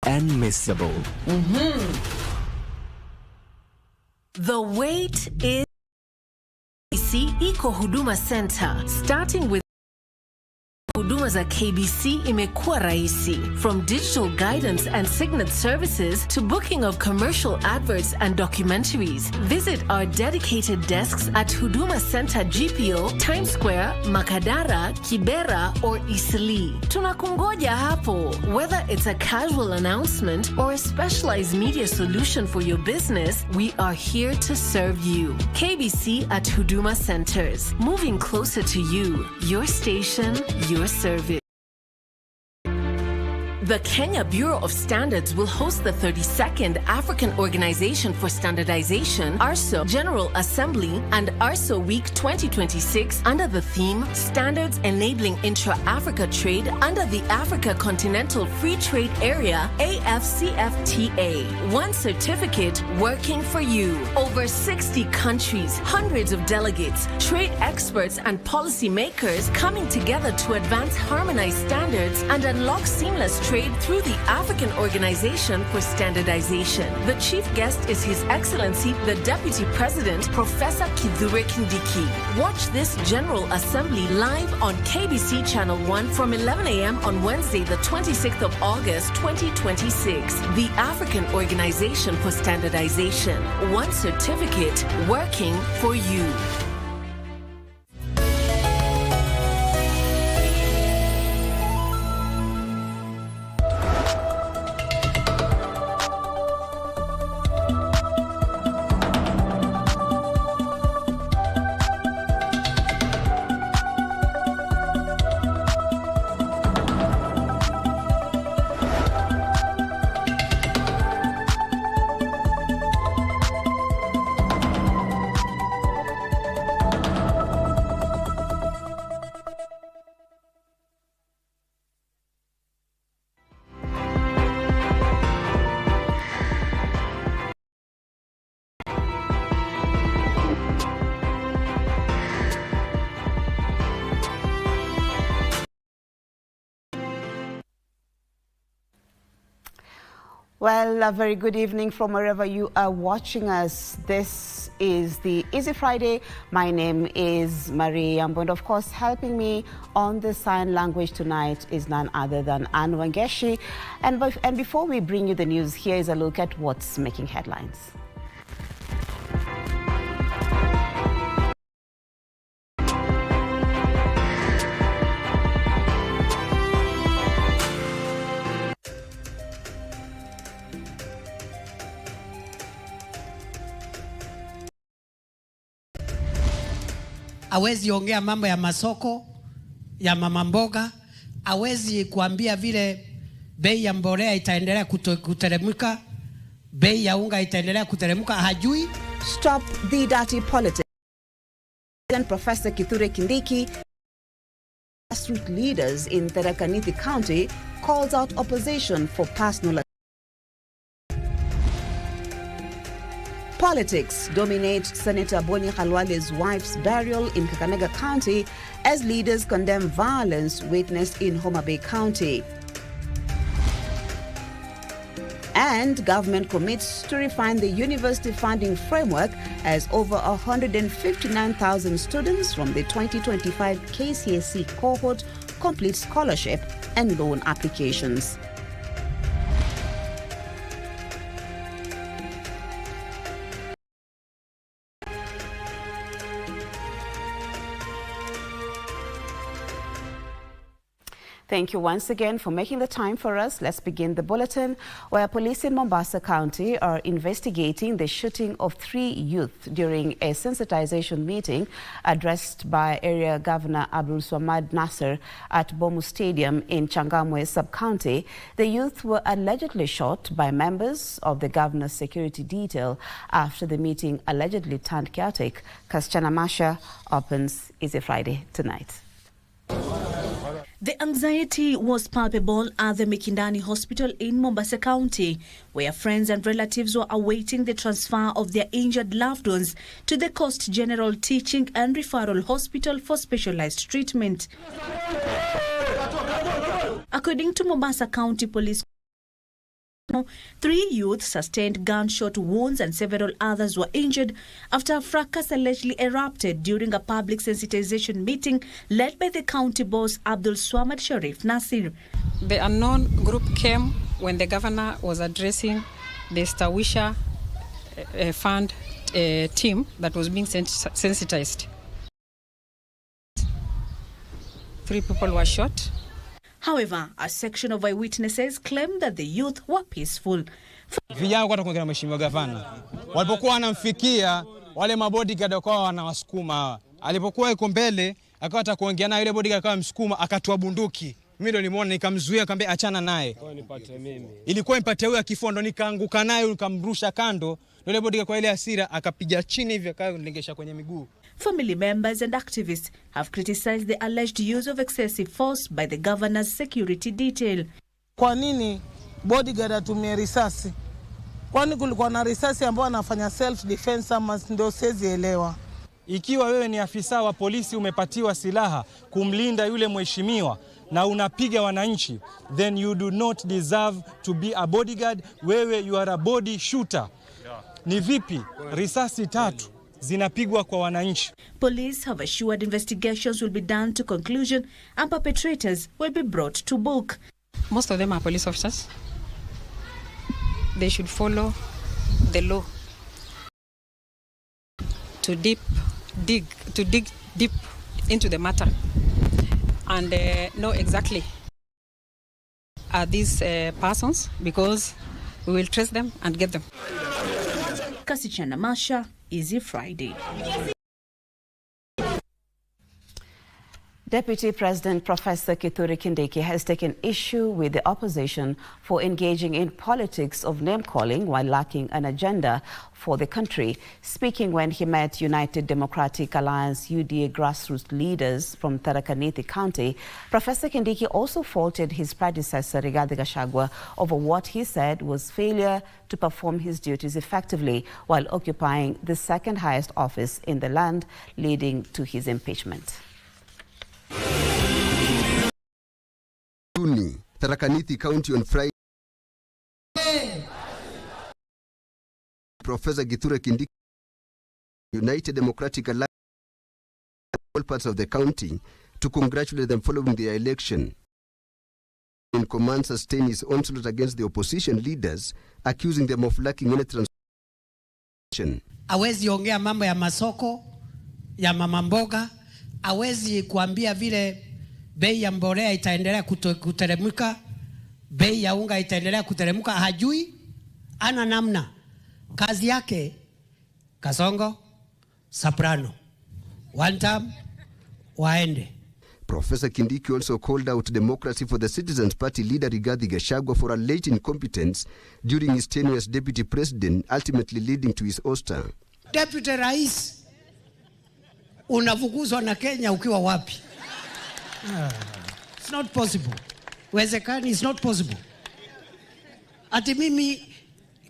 and missable. The wait is KBC Eco Huduma Center. Starting with huduma za KBC imekuwa rahisi. From digital guidance and signet services to booking of commercial adverts and documentaries. Visit our dedicated desks at Huduma Center GPO, Times Square, Makadara, Kibera or Eastleigh. Tunakungoja hapo. Whether it's a casual announcement or a specialized media solution for your business, we are here to serve you. KBC at Huduma Centers. Moving closer to you. Your station, your service. The Kenya Bureau of Standards will host the 32nd African Organization for Standardization ARSO General Assembly and ARSO Week 2026 under the theme Standards Enabling Intra-Africa Trade under the Africa Continental Free Trade Area AFCFTA. One certificate working for you. Over 60 countries, hundreds of delegates, trade experts and policy makers coming together to advance harmonized standards and unlock seamless trade through the African Organization for Standardization. The chief guest is His Excellency, the Deputy President, Professor Kithure Kindiki. Watch this General Assembly live on KBC Channel 1 from 11 a.m. on Wednesday, the 26th of August, 2026. The African Organization for Standardization. One certificate working for you. Well, a very good evening from wherever you are watching us. This is the Easy Friday. My name is Marie Yambo, and of course, helping me on the sign language tonight is none other than Anne Wangeshi. And before we bring you the news, here is a look at what's making headlines. Hawezi ongea mambo ya masoko ya mama mboga, hawezi kuambia vile bei ya mbolea itaendelea kuteremka, bei ya unga itaendelea kuteremka, hajui. Stop the dirty politics. Professor Kithure Kindiki, grassroots leaders in Tharaka Nithi County, calls out opposition for personal. Politics dominate Senator Boni Khalwale's wife's burial in Kakamega County as leaders condemn violence witnessed in Homa Bay County. And government commits to refine the university funding framework as over 159,000 students from the 2025 KCSE cohort complete scholarship and loan applications. Thank you once again for making the time for us. Let's begin the bulletin, where police in Mombasa County are investigating the shooting of 3 youth during a sensitization meeting addressed by Area Governor Abdul Swamad Nasser at Bomu Stadium in Changamwe Sub-County. The youth were allegedly shot by members of the governor's security detail after the meeting allegedly turned chaotic. Kasichana Masha opens Easy Friday tonight. The anxiety was palpable at the Mikindani Hospital in Mombasa County, where friends and relatives were awaiting the transfer of their injured loved ones to the Coast General Teaching and Referral Hospital for specialized treatment. According to Mombasa County Police 3 youth sustained gunshot wounds and several others were injured after a fracas allegedly erupted during a public sensitization meeting led by the county boss Abdul Swamad Sharif Nasir. The unknown group came when the governor was addressing the Stawisha Fund team that was being sensitized. 3 people were shot. However, a section of eyewitnesses claimed that the youth were peaceful. Vijana kwa kuongea na mheshimiwa gavana. Walipokuwa wanamfikia wale mabodyguard wakawa wanawasukuma hawa. Alipokuwa yuko mbele akawa atakuongea na yule bodyguard akawa msukuma akatoa bunduki. Mimi ndo nimeona nikamzuia nikamwambia achana naye. Ilikuwa impate huyo kifua ndo nikaanguka naye nikamrusha kando. Yule bodyguard kwa ile hasira akapiga chini hivi akalengesha kwenye miguu. Family members and activists have criticized the alleged use of excessive force by the governor's security detail. Kwa nini bodyguard atumie risasi? Kwani kulikuwa na risasi ambayo anafanya self defense ama ndio sielewa. Ikiwa wewe ni afisa wa polisi umepatiwa silaha kumlinda yule mheshimiwa na unapiga wananchi, then you do not deserve to be a bodyguard. Wewe you are a body shooter. Ni vipi risasi 3 zinapigwa kwa wananchi? Police have assured investigations will be done to conclusion and perpetrators will be brought to book. Most of them are police officers. They should follow the law to dig deep into the matter and know exactly are these persons, because we will trace them and get them. Kasichana Masha, Easy Friday. Deputy President Professor Kithure Kindiki has taken issue with the opposition for engaging in politics of name-calling while lacking an agenda for the country. Speaking when he met United Democratic Alliance UDA grassroots leaders from Tharaka Nithi County, Professor Kindiki also faulted his predecessor Rigathi Gachagua over what he said was failure to perform his duties effectively while occupying the second highest office in the land, leading to his impeachment. Tharaka Nithi County on Friday. Professor Kithure Kindiki, United Democratic Alliance, all parts of the county to congratulate them following their election. In command sustained his onslaught against the opposition leaders, accusing them of lacking any transformation. Hawezi ongea mambo ya masoko ya mama mboga, hawezi kuambia vile bei ya mbolea itaendelea kuteremka, bei ya unga itaendelea kuteremka, hajui, ana namna. Kazi yake Kasongo, Soprano, one time waende. Professor Kindiki also called out Democracy for the Citizens Party leader Rigathi Gachagua for alleged incompetence during his tenure as deputy president, ultimately leading to his ouster. Deputy Rais, unafukuzwa na Kenya ukiwa wapi? It's not possible. Wezekani, it's not possible. Ati mimi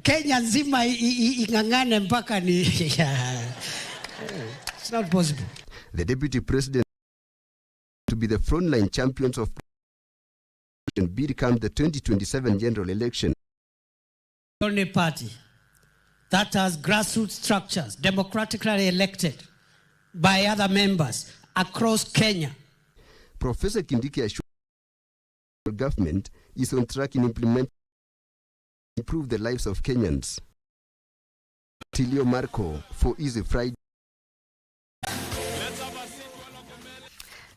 Kenya nzima ingangane mpaka ni it's not possible. The deputy president to be the frontline champions of become the 2027 general election. Only party that has grassroots structures democratically elected by other members across Kenya. Professor Kindiki assured the government is on track in implementing improve the lives of Kenyans. Tilio Marco for Easy Friday.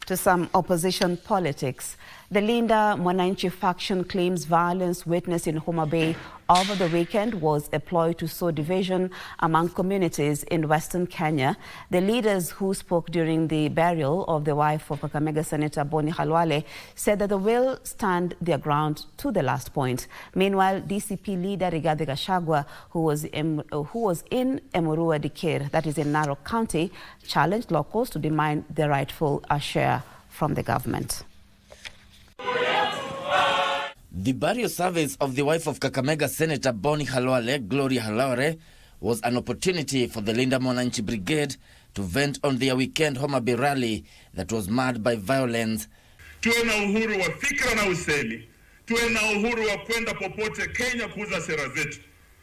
To some opposition politics, the Linda Mwananchi faction claims violence witnessed in Homa Bay over the weekend was a ploy to sow division among communities in Western Kenya. The leaders who spoke during the burial of the wife of Kakamega Senator Boni Khalwale said that they will stand their ground to the last point. Meanwhile, DCP leader Rigathi Gachagua, who was in Emurua Dikir, that is in Narok County, challenged locals to demand their rightful share from the government. The burial service of the wife of Kakamega Senator Boni Khalwale, Gloria Halaware, was an opportunity for the Linda Mwananchi Brigade to vent on their weekend Homa Bay rally that was marred by violence. Tuwe na uhuru wa fikra na usemi, tuwe na uhuru wa kwenda popote Kenya kuuza sera zetu.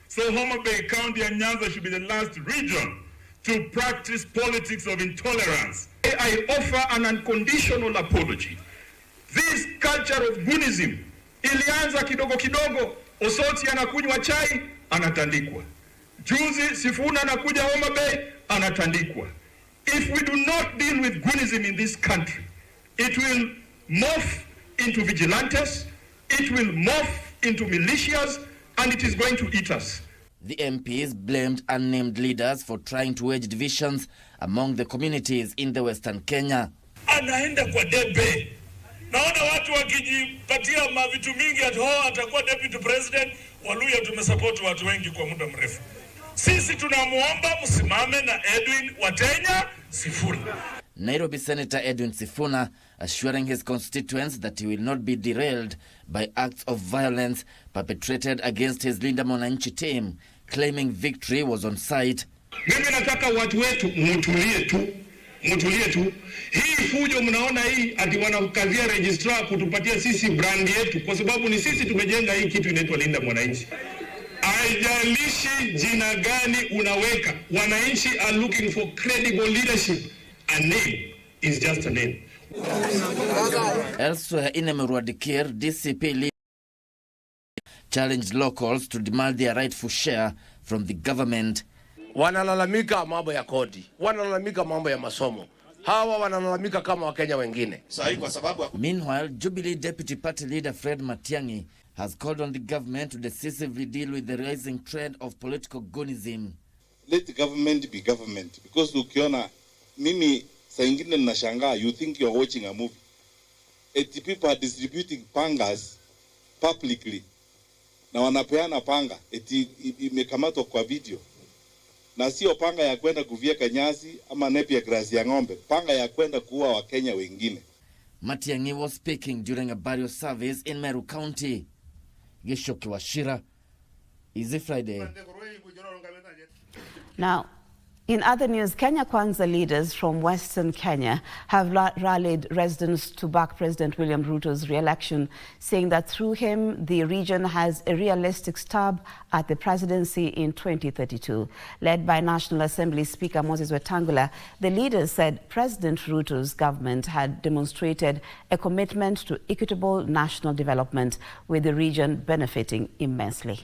So Homa Bay County and Nyanza should be the last region to practice politics of intolerance. I offer an unconditional apology. This culture of Gunism ilianza kidogo kidogo. Osoti anakunywa chai, anatandikwa. Juzi Sifuna anakuja Homa Bay, anatandikwa. If we do not deal with Gunism in this country, it will morph into vigilantes, it will morph into militias, and it is going to eat us. The MPs blamed unnamed leaders for trying to wage divisions among the communities in the Western Kenya. Anaenda kwa debe. Naona watu wakijipatia mavitu mingi atakuwa deputy president. Waluya tumesupport watu wengi kwa muda mrefu. Sisi tunamuomba msimame na Edwin Watenya Sifuna. Nairobi Senator Edwin Sifuna assuring his constituents that he will not be derailed by acts of violence perpetrated against his Linda Mwananchi team, claiming victory was on site. Mimi nataka watu wetu mtulie tu. Hii fujo mnaona hii ati wanakazia registrar kutupatia sisi brand yetu kwa sababu ni sisi tumejenga hii kitu inaitwa Linda Mwananchi. Haijalishi jina gani unaweka, wananchi are looking for credible leadership. A name is just a name. Elsewhere in Emurwadikir, DCP leaders challenged locals to demand their rightful share from the government. Wanalalamika mambo ya kodi, wanalalamika mambo ya masomo. Hawa wanalalamika kama Wakenya wengine. Meanwhile, Jubilee Deputy Party Leader Fred Matiang'i has called on the government to decisively deal with the rising trend of political Gunism. Let the government be government, because ukiona mimi saa ingine ninashangaa, you think you are watching a movie. The people are distributing pangas publicly. Na wanapeana panga, imekamatwa kwa video. Na sio panga ya kwenda kuvieka nyasi ama nepi ya grasi ya ng'ombe, panga ya kwenda kuua Wakenya wengine. Matiang'i was speaking during a burial service in Meru County. Gishoki Washira, Easy Friday. Now, in other news, Kenya Kwanza leaders from Western Kenya have rallied residents to back President William Ruto's re-election, saying that through him, the region has a realistic stab at the presidency in 2032. Led by National Assembly Speaker Moses Wetangula, the leaders said President Ruto's government had demonstrated a commitment to equitable national development, with the region benefiting immensely.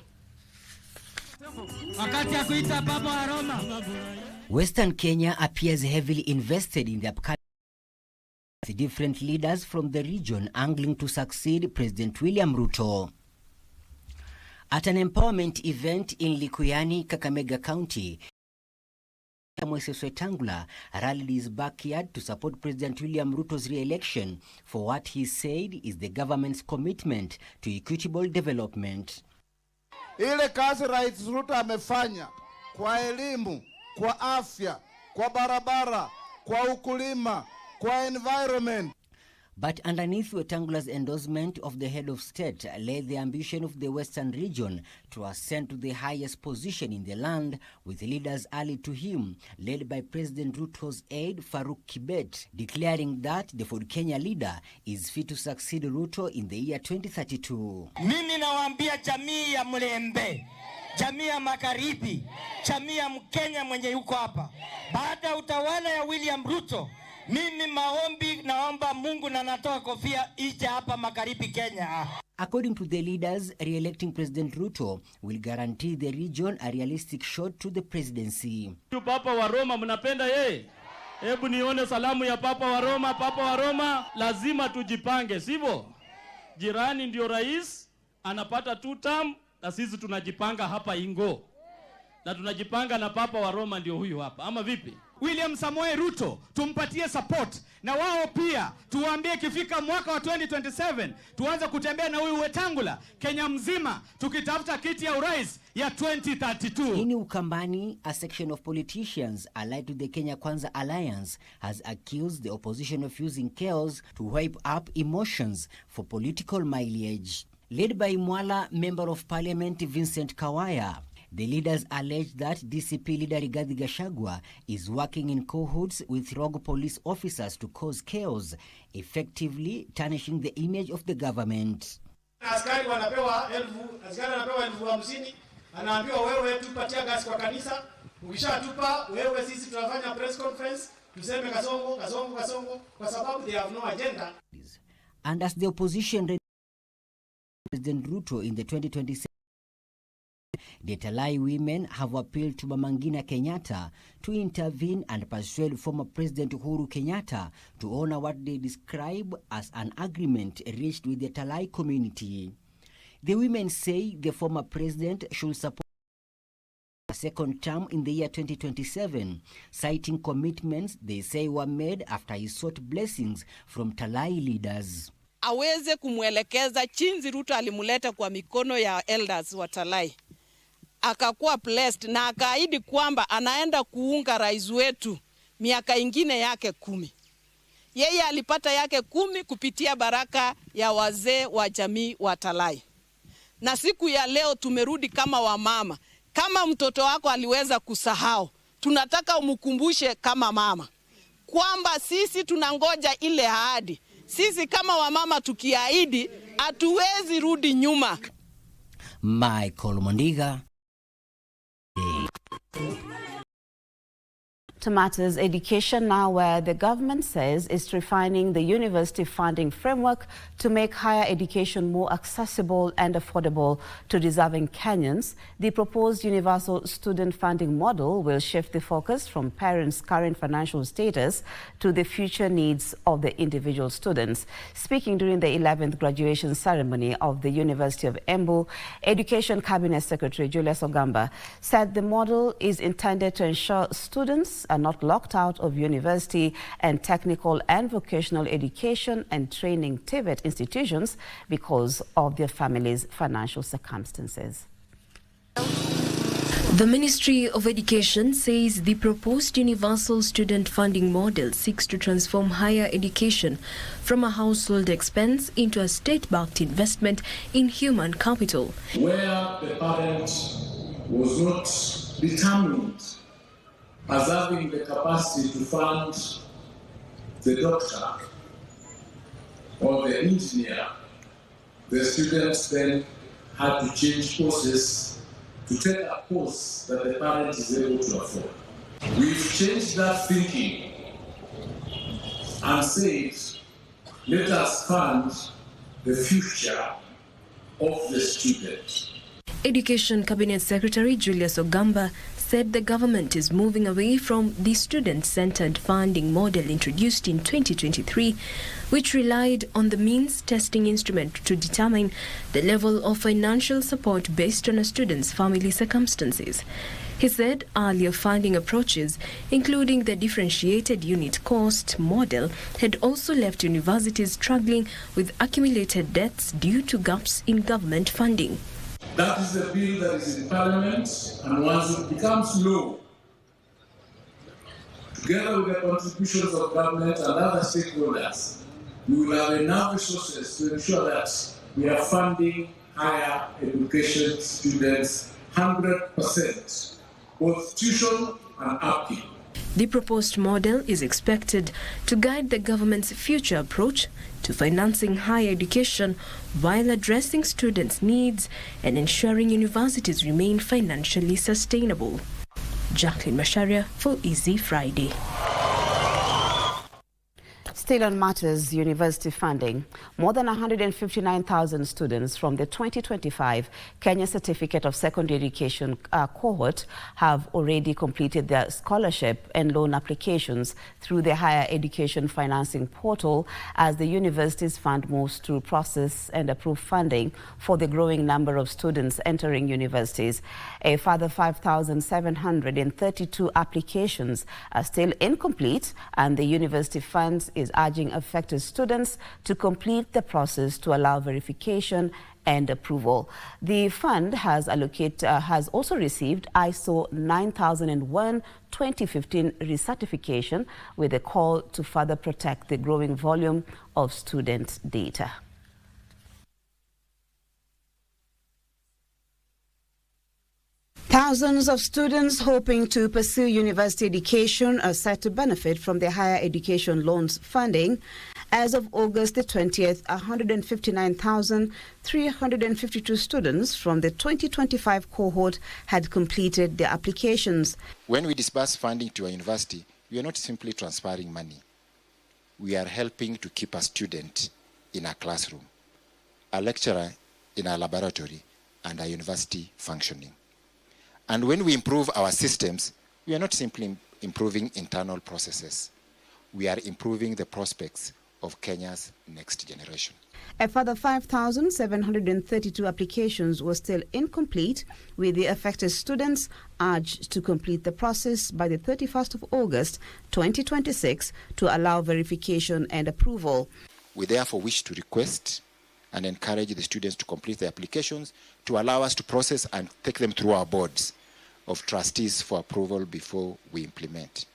Western Kenya appears heavily invested in the upcoming. The different leaders from the region angling to succeed President William Ruto. At an empowerment event in Likuyani, Kakamega County, Moses Wetangula rallied his backyard to support President William Ruto's re-election for what he said is the government's commitment to equitable development. Ile kazi Rais Ruto amefanya kwa elimu, kwa afya, kwa barabara, kwa ukulima, kwa environment. But underneath Wetangula's endorsement of the head of state lay the ambition of the Western region to ascend to the highest position in the land, with leaders allied to him, led by President Ruto's aide Farouk Kibet, declaring that the Ford Kenya leader is fit to succeed Ruto in the year 2032. Mimi nawaambia jamii ya Mlembe, jamii ya Magharibi, jamii ya Mkenya mwenye yuko hapa, baada ya utawala ya William Ruto, mimi maombi naomba Mungu na natoa kofia ije hapa Magharibi Kenya. According to the leaders, re-electing President Ruto will guarantee the region a realistic shot to the presidency. Papa wa Roma mnapenda yeye? Hebu nione salamu ya Papa wa Roma. Papa wa Roma, lazima tujipange, sivyo? Jirani ndio rais, anapata 2 term na sisi tunajipanga hapa Ingo. Na tunajipanga na Papa wa Roma ndio huyu hapa. Ama vipi? William Samoei Ruto tumpatie support, na wao pia tuwaambie kifika mwaka wa 2027 tuanze kutembea na huyu Wetangula Kenya mzima tukitafuta kiti ya urais ya 2032. In Ukambani, a section of politicians allied to the Kenya Kwanza Alliance has accused the opposition of using chaos to wipe up emotions for political mileage. Led by Mwala Member of Parliament Vincent Kawaya, the leaders allege that DCP leader Rigathi Gachagua is working in cahoots with rogue police officers to cause chaos, effectively tarnishing the image of the government. Askari wanapewa askari anapewa 50,000, anaambiwa wewe tupatia gas kwa kanisa, ukishatupa wewe sisi tunafanya press conference tuseme Kasongo kwa sababu they have no agenda. And as the opposition President Ruto in the 2027, the Talai women have appealed to Mama Ngina Kenyatta to intervene and persuade former President Uhuru Kenyatta to honor what they describe as an agreement reached with the Talai community. The women say the former president should support a second term in the year 2027, citing commitments they say were made after he sought blessings from Talai leaders. Aweze kumwelekeza chinzi Ruto alimuleta kwa mikono ya elders wa Talai. Akakuwa blessed na akaahidi kwamba anaenda kuunga rais wetu miaka ingine yake 10. Yeye alipata yake 10 kupitia baraka ya wazee wa jamii wa Talai. Na siku ya leo tumerudi kama wamama. Kama mtoto wako aliweza kusahau, tunataka umkumbushe kama mama kwamba sisi tunangoja ile ahadi. Sisi kama wamama tukiahidi hatuwezi rudi nyuma. Michael Mondiga. To matters education now, where the government says it's refining the university funding framework to make higher education more accessible and affordable to deserving Kenyans. The proposed universal student funding model will shift the focus from parents' current financial status to the future needs of the individual students. Speaking during the 11th graduation ceremony of the University of Yambo, Education Cabinet Secretary Julius Ogamba said the model is intended to ensure students are not locked out of university and technical and vocational education and training TVET institutions because of their families' financial circumstances. The Ministry of Education says the proposed universal student funding model seeks to transform higher education from a household expense into a state-backed investment in human capital. Where the parent was not determined as having the capacity to fund the doctor or the engineer, the students then had to change courses to take a course that the parent is able to afford. We've changed that thinking and said, let us fund the future of the student. Education Cabinet Secretary Julius Ogamba said the government is moving away from the student-centered funding model introduced in 2023, which relied on the means testing instrument to determine the level of financial support based on a student's family circumstances. He said earlier funding approaches, including the differentiated unit cost model, had also left universities struggling with accumulated debts due to gaps in government funding. That is the bill that is in Parliament, and once it becomes law, together with the contributions of government and other stakeholders, we will have enough resources to ensure that we are funding higher education students 100%, both tuition and upkeep. The proposed model is expected to guide the government's future approach to financing higher education while addressing students' needs and ensuring universities remain financially sustainable. Jacqueline Masharia for Easy Friday. Still on matters university funding, more than 159,000 students from the 2025 Kenya Certificate of Secondary Education cohort have already completed their scholarship and loan applications through the Higher Education Financing Portal as the university's fund moves to process and approve funding for the growing number of students entering universities. A further 5,732 applications are still incomplete, and the university funds is urging affected students to complete the process to allow verification and approval. The fund has also received ISO 9001-2015 recertification with a call to further protect the growing volume of student data. Thousands of students hoping to pursue university education are set to benefit from the higher education loans funding As of August the 20th, 159,352 students from the 2025 cohort had completed their applications. When we disburse funding to a university, we are not simply transferring money. We are helping to keep a student in a classroom, a lecturer in a laboratory, and a university functioning. And when we improve our systems, we are not simply improving internal processes. We are improving the prospects of Kenya's next generation. A further 5,732 applications were still incomplete, with the affected students urged to complete the process by the 31st of August 2026 to allow verification and approval. We therefore wish to request and encourage the students to complete their applications to allow us to process and take them through our boards of trustees for approval before we implement.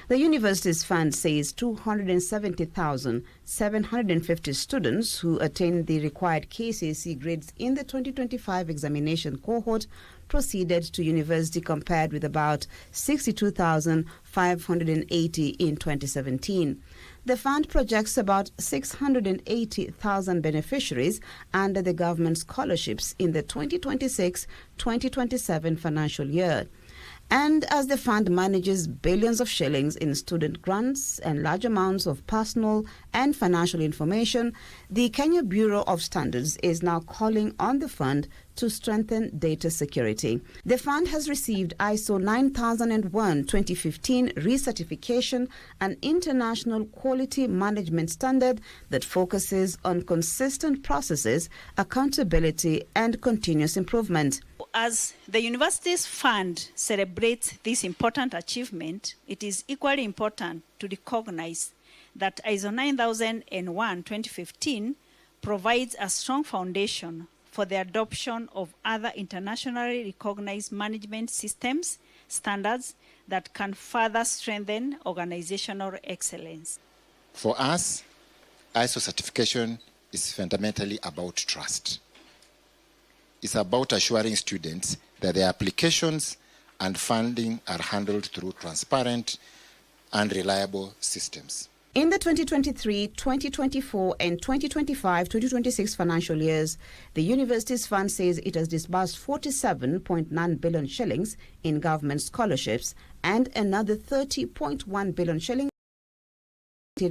The university's fund says 270,750 students who attained the required KCSE grades in the 2025 examination cohort proceeded to university, compared with about 62,580 in 2017. The fund projects about 680,000 beneficiaries under the government scholarships in the 2026-2027 financial year. And as the fund manages billions of shillings in student grants and large amounts of personal and financial information, the Kenya Bureau of Standards is now calling on the fund to strengthen data security. The fund has received ISO 9001-2015 recertification, an international quality management standard that focuses on consistent processes, accountability, and continuous improvement. As the university's fund celebrates this important achievement, it is equally important to recognize that ISO 9001-2015 provides a strong foundation for the adoption of other internationally recognized management systems standards that can further strengthen organizational excellence. For us, ISO certification is fundamentally about trust. It's about assuring students that their applications and funding are handled through transparent and reliable systems. In the 2023, 2024 and 2025-2026 financial years, the university's fund says it has disbursed 47.9 billion shillings in government scholarships and another 30.1 billion shillings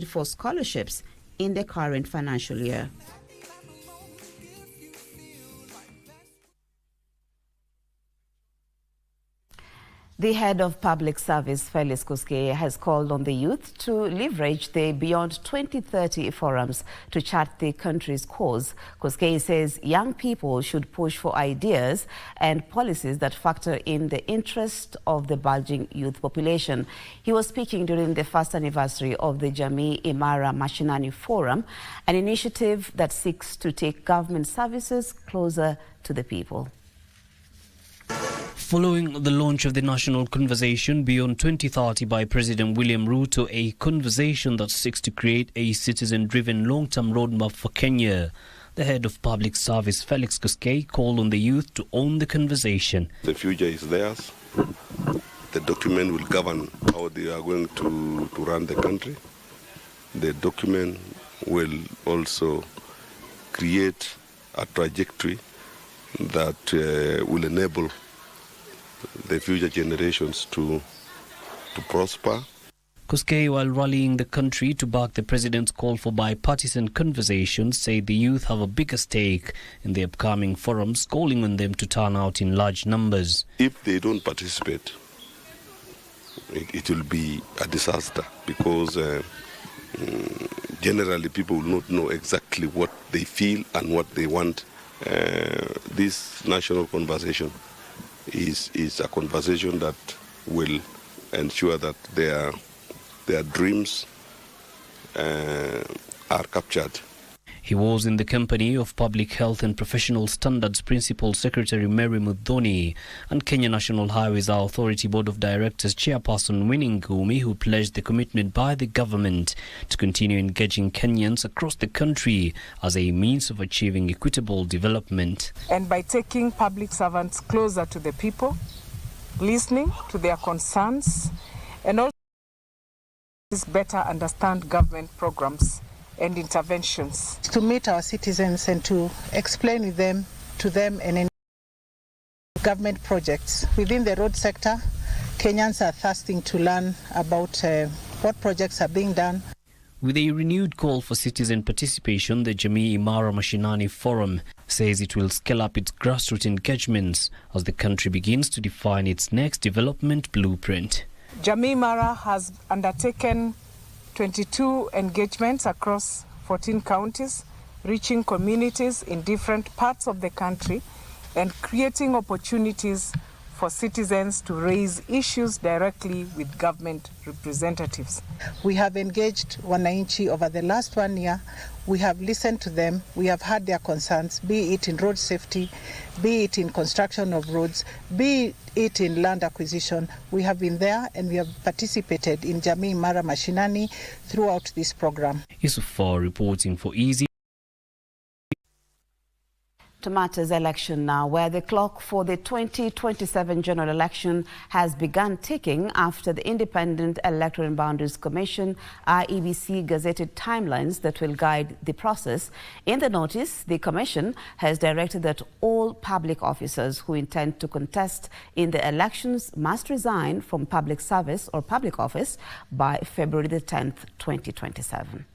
for scholarships in the current financial year. The head of public service, Felix Koskei, has called on the youth to leverage the Beyond 2030 forums to chart the country's course. Koskei says young people should push for ideas and policies that factor in the interest of the bulging youth population. He was speaking during the first anniversary of the Jamii Imara Mashinani Forum, an initiative that seeks to take government services closer to the people. Following the launch of the National Conversation Beyond 2030 by President William Ruto, a conversation that seeks to create a citizen-driven long-term roadmap for Kenya, the head of public service, Felix Koskei, called on the youth to own the conversation. The future is theirs. The document will govern how they are going to run the country. The document will also create a trajectory that will enable the future generations to prosper. Koskei, while rallying the country to back the president's call for bipartisan conversations, said the youth have a bigger stake in the upcoming forums, calling on them to turn out in large numbers. If they don't participate, it will be a disaster, because generally people will not know exactly what they feel and what they want. This national conversation is a conversation that will ensure that their dreams are captured. He was in the company of Public Health and Professional Standards Principal Secretary Mary Muthoni and Kenya National Highways Authority Board of Directors Chairperson Winnie Ngumi, who pledged the commitment by the government to continue engaging Kenyans across the country as a means of achieving equitable development. And by taking public servants closer to the people, listening to their concerns, and also better understand government programs and interventions. To meet our citizens and to explain to them and government projects. Within the road sector, Kenyans are thirsting to learn about what projects are being done. With a renewed call for citizen participation, the Jamii Imara Mashinani Forum says it will scale up its grassroots engagements as the country begins to define its next development blueprint. Jamii Imara has undertaken 22 engagements across 14 counties, reaching communities in different parts of the country and creating opportunities for citizens to raise issues directly with government representatives. We have engaged wananchi over the last 1 year. We have listened to them. We have heard their concerns, be it in road safety, be it in construction of roads, be it in land acquisition. We have been there and we have participated in Jamii Imara Mashinani throughout this program. Yusufa reporting for Easy. To matters election now, where the clock for the 2027 general election has begun ticking after the Independent Electoral and Boundaries Commission, IEBC, gazetted timelines that will guide the process. In the notice, the Commission has directed that all public officers who intend to contest in the elections must resign from public service or public office by February the 10th, 2027.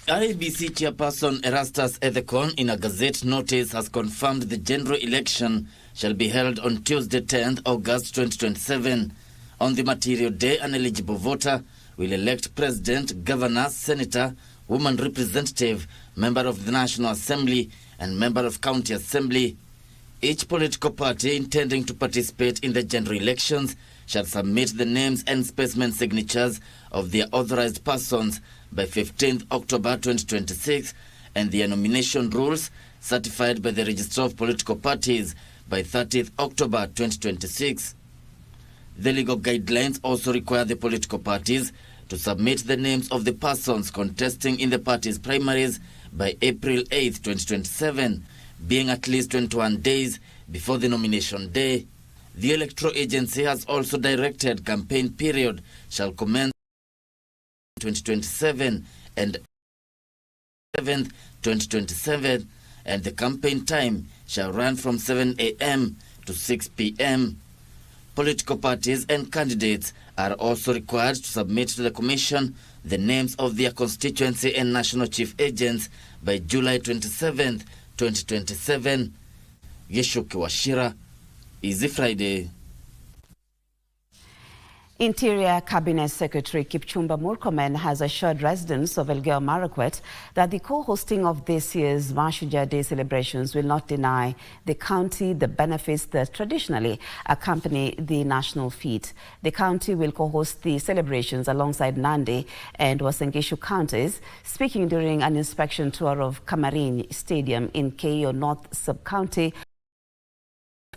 IEBC chairperson Erastus Ethekon in a gazette notice has confirmed the general election shall be held on Tuesday 10th August 2027. On the material day, an eligible voter will elect president, governor, senator, woman representative, member of the National Assembly and member of County Assembly. Each political party intending to participate in the general elections shall submit the names and specimen signatures of their authorized persons by 15th October 2026 and their nomination rules certified by the Registrar of Political Parties by 30th October 2026. The legal guidelines also require the political parties to submit the names of the persons contesting in the party's primaries by April 8th, 2027, being at least 21 days before the nomination day. The electoral agency has also directed campaign period shall commence 2027 and 7th 2027, and the campaign time shall run from 7 a.m. to 6 p.m. Political parties and candidates are also required to submit to the Commission the names of their constituency and national chief agents by July 27th, 2027. Yeshuki Washira, Easy Friday. Interior Cabinet Secretary Kipchumba Murkomen has assured residents of Elgeyo Marakwet that the co-hosting of this year's Mashujaa Day celebrations will not deny the county the benefits that traditionally accompany the national feat. The county will co-host the celebrations alongside Nandi and Uasin Gishu counties. Speaking during an inspection tour of Kamarin Stadium in Keio North Sub-County,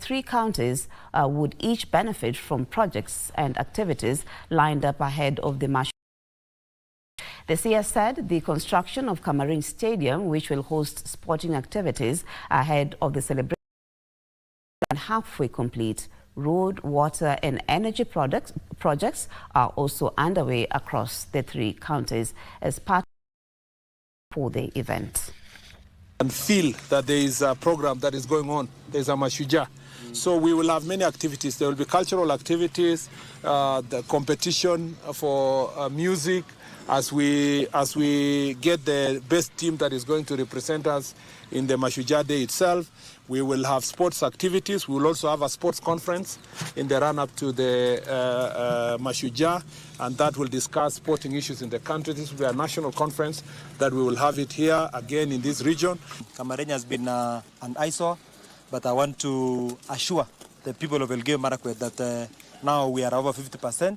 3 counties would each benefit from projects and activities lined up ahead of the Mashujaa. The CS said the construction of Kamarin Stadium, which will host sporting activities ahead of the celebration, is halfway complete. Road, water and energy projects are also underway across the 3 counties as part for the event. And feel that there is a program that is going on. There is a Mashujaa. So we will have many activities. There will be cultural activities, the competition for music, as we get the best team that is going to represent us in the Mashujaa Day itself. We will have sports activities. We will also have a sports conference in the run-up to the Mashujaa, and that will discuss sporting issues in the country. This will be a national conference that we will have it here again in this region. Kamarin has been an eyesore, but I want to assure the people of Elgeyo Marakwet that now we are over 50%,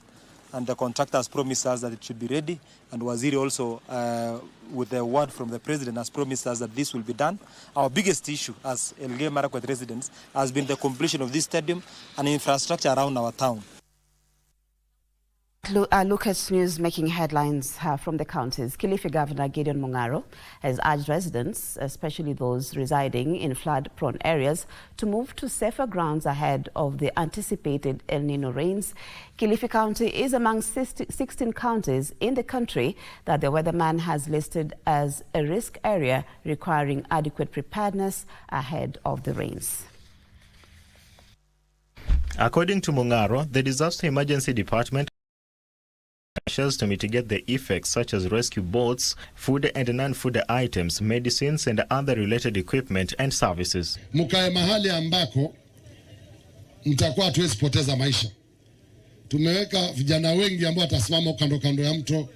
and the contractor has promised us that it should be ready, and Waziri also, with the word from the President, has promised us that this will be done. Our biggest issue as Elgeyo Marakwet residents has been the completion of this stadium and infrastructure around our town. Look at news making headlines from the counties. Kilifi Governor Gideon Mung'aro has urged residents, especially those residing in flood-prone areas, to move to safer grounds ahead of the anticipated El Nino rains. Kilifi County is among 16 counties in the country that the weatherman has listed as a risk area requiring adequate preparedness ahead of the rains. According to Mung'aro, the Disaster Emergency Department measures to mitigate the effects such as rescue boats, food and non-food items, medicines and other related equipment and services. Mukae mahali ambako mtakuwa hatuwezi poteza maisha. Tumeweka vijana wengi ambao watasimama kando ya mto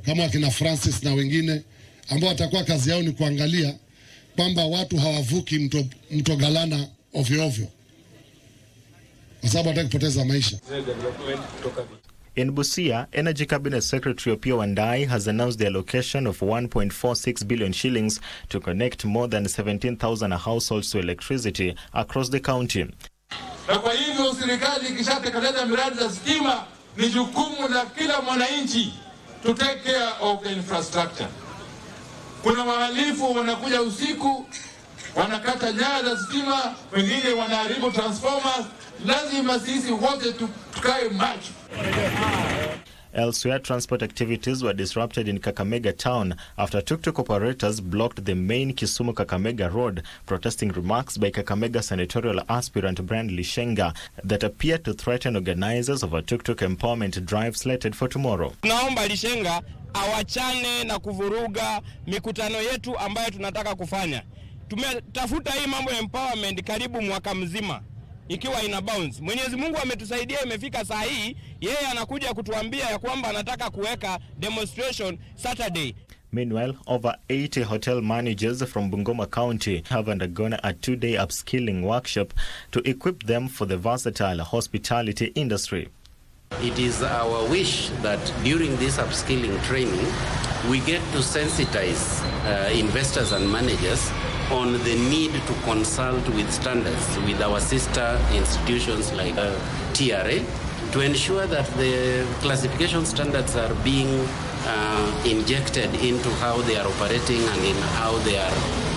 kama wakina Francis na wengine ambao watakuwa kazi yao ni kuangalia kwamba watu hawavuki mto Galana ovyo ovyo, kwa sababu hataki kupoteza maisha. In Busia, Energy Cabinet Secretary Opiyo Wandayi has announced the allocation of 1.46 billion shillings to connect more than 17,000 households to electricity across the county. Na kwa hivyo serikali ikishatekeleza miradi za stima, ni jukumu la kila mwananchi to take care of the infrastructure. Kuna wahalifu wanakuja usiku, wanakata nyaya za stima, wengine wanaharibu transformers. Lazima sisi wote tukae macho. Elsewhere, transport activities were disrupted in Kakamega town after tuk-tuk operators blocked the main Kisumu-Kakamega road, protesting remarks by Kakamega senatorial aspirant Brian Lishenga that appear to threaten organizers of a tuk-tuk empowerment drive slated for tomorrow. Naomba Lishenga awachane na kuvuruga mikutano yetu ambayo tunataka kufanya. Tumetafuta hii mambo ya empowerment karibu mwaka mzima ikiwa ina bounce. Mwenyezi Mungu ametusaidia, imefika saa hii, yeye anakuja kutuambia ya kwamba anataka kuweka demonstration Saturday. Meanwhile, over 80 hotel managers from Bungoma County have undergone a 2-day upskilling workshop to equip them for the versatile hospitality industry. It is our wish that during this upskilling training, we get to sensitize investors and managers on the need to consult with standards with our sister institutions like TRA to ensure that the classification standards are being injected into how they are operating and in how they are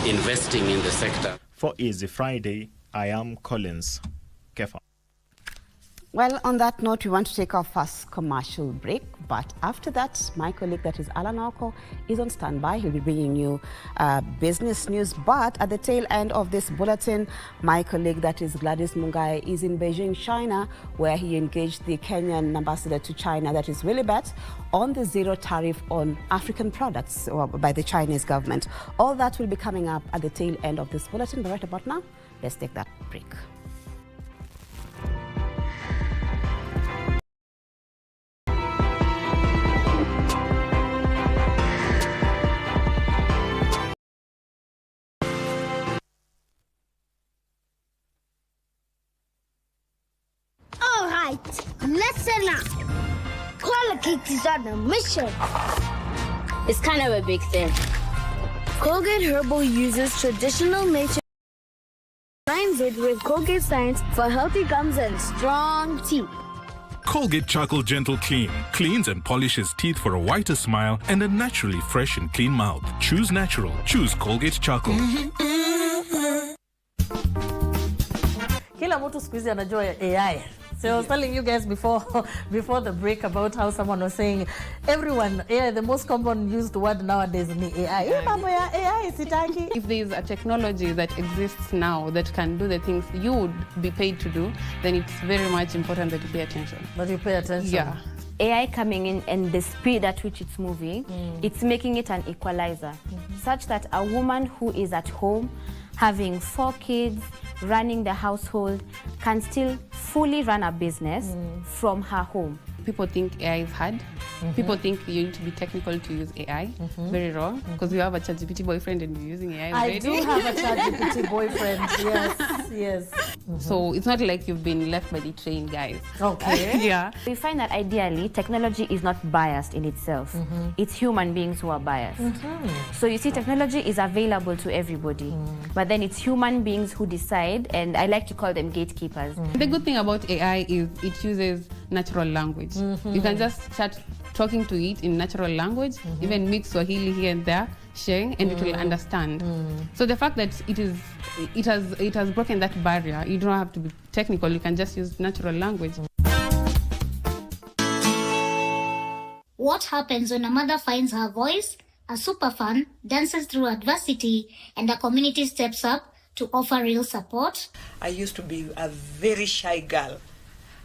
investing in the sector. For Easy Friday, I am Collins Kefa. Well, on that note, we want to take our first commercial break. But after that, my colleague, that is Alan Oko, is on standby. He'll be bringing you business news. But at the tail end of this bulletin, my colleague, that is Gladys Mungai, is in Beijing, China, where he engaged the Kenyan ambassador to China, that is Willibet, on the zero tariff on African products by the Chinese government. All that will be coming up at the tail end of this bulletin. But right about now, let's take that break. Listen up. Colgate is on a mission. It's kind of a big thing. Colgate Herbal uses traditional nature, combines it with Colgate Science for healthy gums and strong teeth. Colgate Charcoal Gentle Clean cleans and polishes teeth for a whiter smile and a naturally fresh and clean mouth. Choose natural. Choose Colgate Charcoal. Kila mtu siku hizi anajua AI. So I was telling you guys before the break about how someone was saying everyone, AI, the most common used word nowadays is AI. AI sitaki. If there is a technology that exists now that can do the things you would be paid to do, then it's very much important that you pay attention. But you pay attention. Yeah. AI coming in and the speed at which it's moving, it's making it an equalizer, such that a woman who is at home having 4 kids, running the household, can still fully run a business from her home. People think AI is hard. People think you need to be technical to use AI. Very wrong, because you have a ChatGPT boyfriend and you're using AI already. I do have a ChatGPT boyfriend, yes. Yes. So it's not like you've been left by the train, guys. Okay. Yeah. We find that ideally, technology is not biased in itself. It's human beings who are biased. So you see, technology is available to everybody, but then it's human beings who decide, and I like to call them gatekeepers. The good thing about AI is it uses natural language. You can just start talking to it in natural language, even mix Swahili here and there, sharing, and it will understand. So the fact that it has broken that barrier, you don't have to be technical, you can just use natural language. What happens when a mother finds her voice, a superfan dances through adversity, and a community steps up to offer real support? I used to be a very shy girl.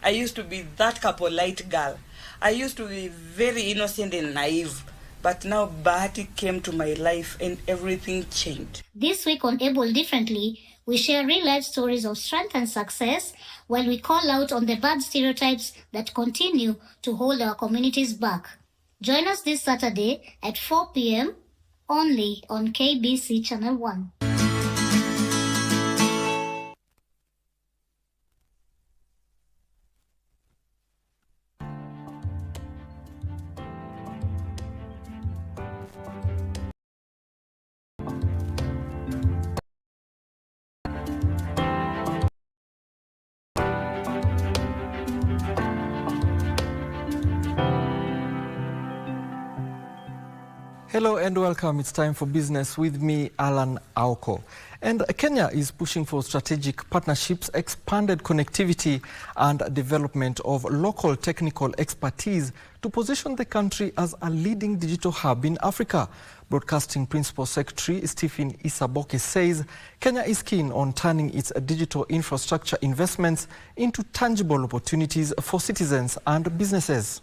I used to be that polite girl. I used to be very innocent and naive. But now Bahati came to my life and everything changed. This week on Able Differently, we share real-life stories of strength and success while we call out on the bad stereotypes that continue to hold our communities back. Join us this Saturday at 4 p.m. only on KBC Channel 1. Hello and welcome. It's time for business with me, Alan Aoko. And Kenya is pushing for strategic partnerships, expanded connectivity and development of local technical expertise to position the country as a leading digital hub in Africa. Broadcasting Principal Secretary Stephen Isaboke says Kenya is keen on turning its digital infrastructure investments into tangible opportunities for citizens and businesses.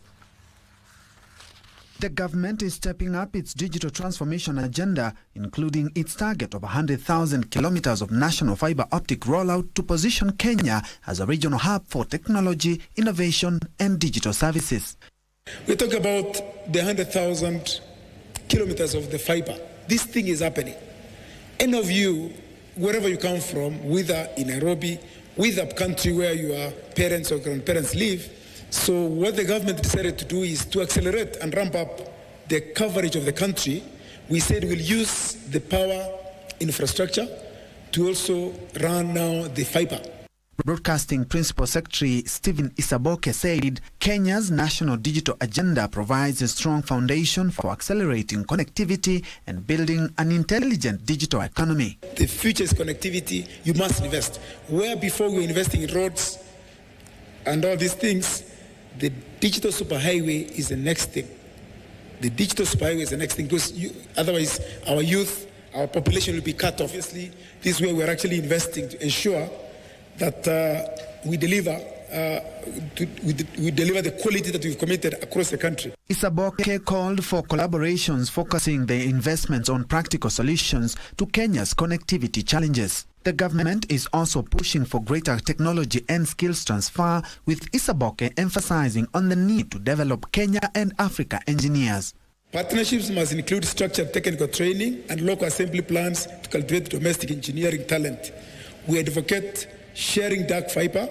The government is stepping up its digital transformation agenda, including its target of 100,000 kilometers of national fiber optic rollout to position Kenya as a regional hub for technology, innovation, and digital services. We talk about the 100,000 kilometers of the fiber. This thing is happening. Any of you, wherever you come from, whether in Nairobi, whether country where your parents or grandparents live, so what the government decided to do is to accelerate and ramp up the coverage of the country. We said we'll use the power infrastructure to also run now the fiber. Broadcasting Principal Secretary Stephen Isaboke said Kenya's national digital agenda provides a strong foundation for accelerating connectivity and building an intelligent digital economy. The future is connectivity. You must invest. Where before we were investing in roads and all these things, the digital superhighway is the next thing. The digital superhighway is the next thing because otherwise our youth, our population will be cut off. Obviously, this is where we're actually investing to ensure that we deliver the quality that we've committed across the country. Isaboke called for collaborations focusing the investments on practical solutions to Kenya's connectivity challenges. The government is also pushing for greater technology and skills transfer, with Isaboke emphasizing on the need to develop Kenya and Africa engineers. Partnerships must include structured technical training and local assembly plans to cultivate domestic engineering talent. We advocate sharing dark fiber,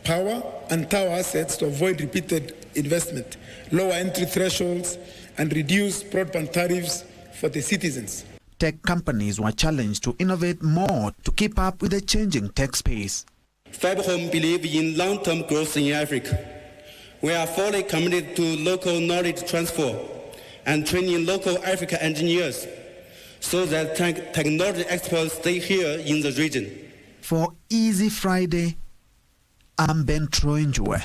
power, and tower assets to avoid repeated investment, lower entry thresholds, and reduce broadband tariffs for the citizens. Tech companies were challenged to innovate more to keep up with the changing tech space. FiberHome believe in long-term growth in Africa. We are fully committed to local knowledge transfer and training local African engineers so that technology experts stay here in the region. For Easy Friday, I'm Ben Troinjue.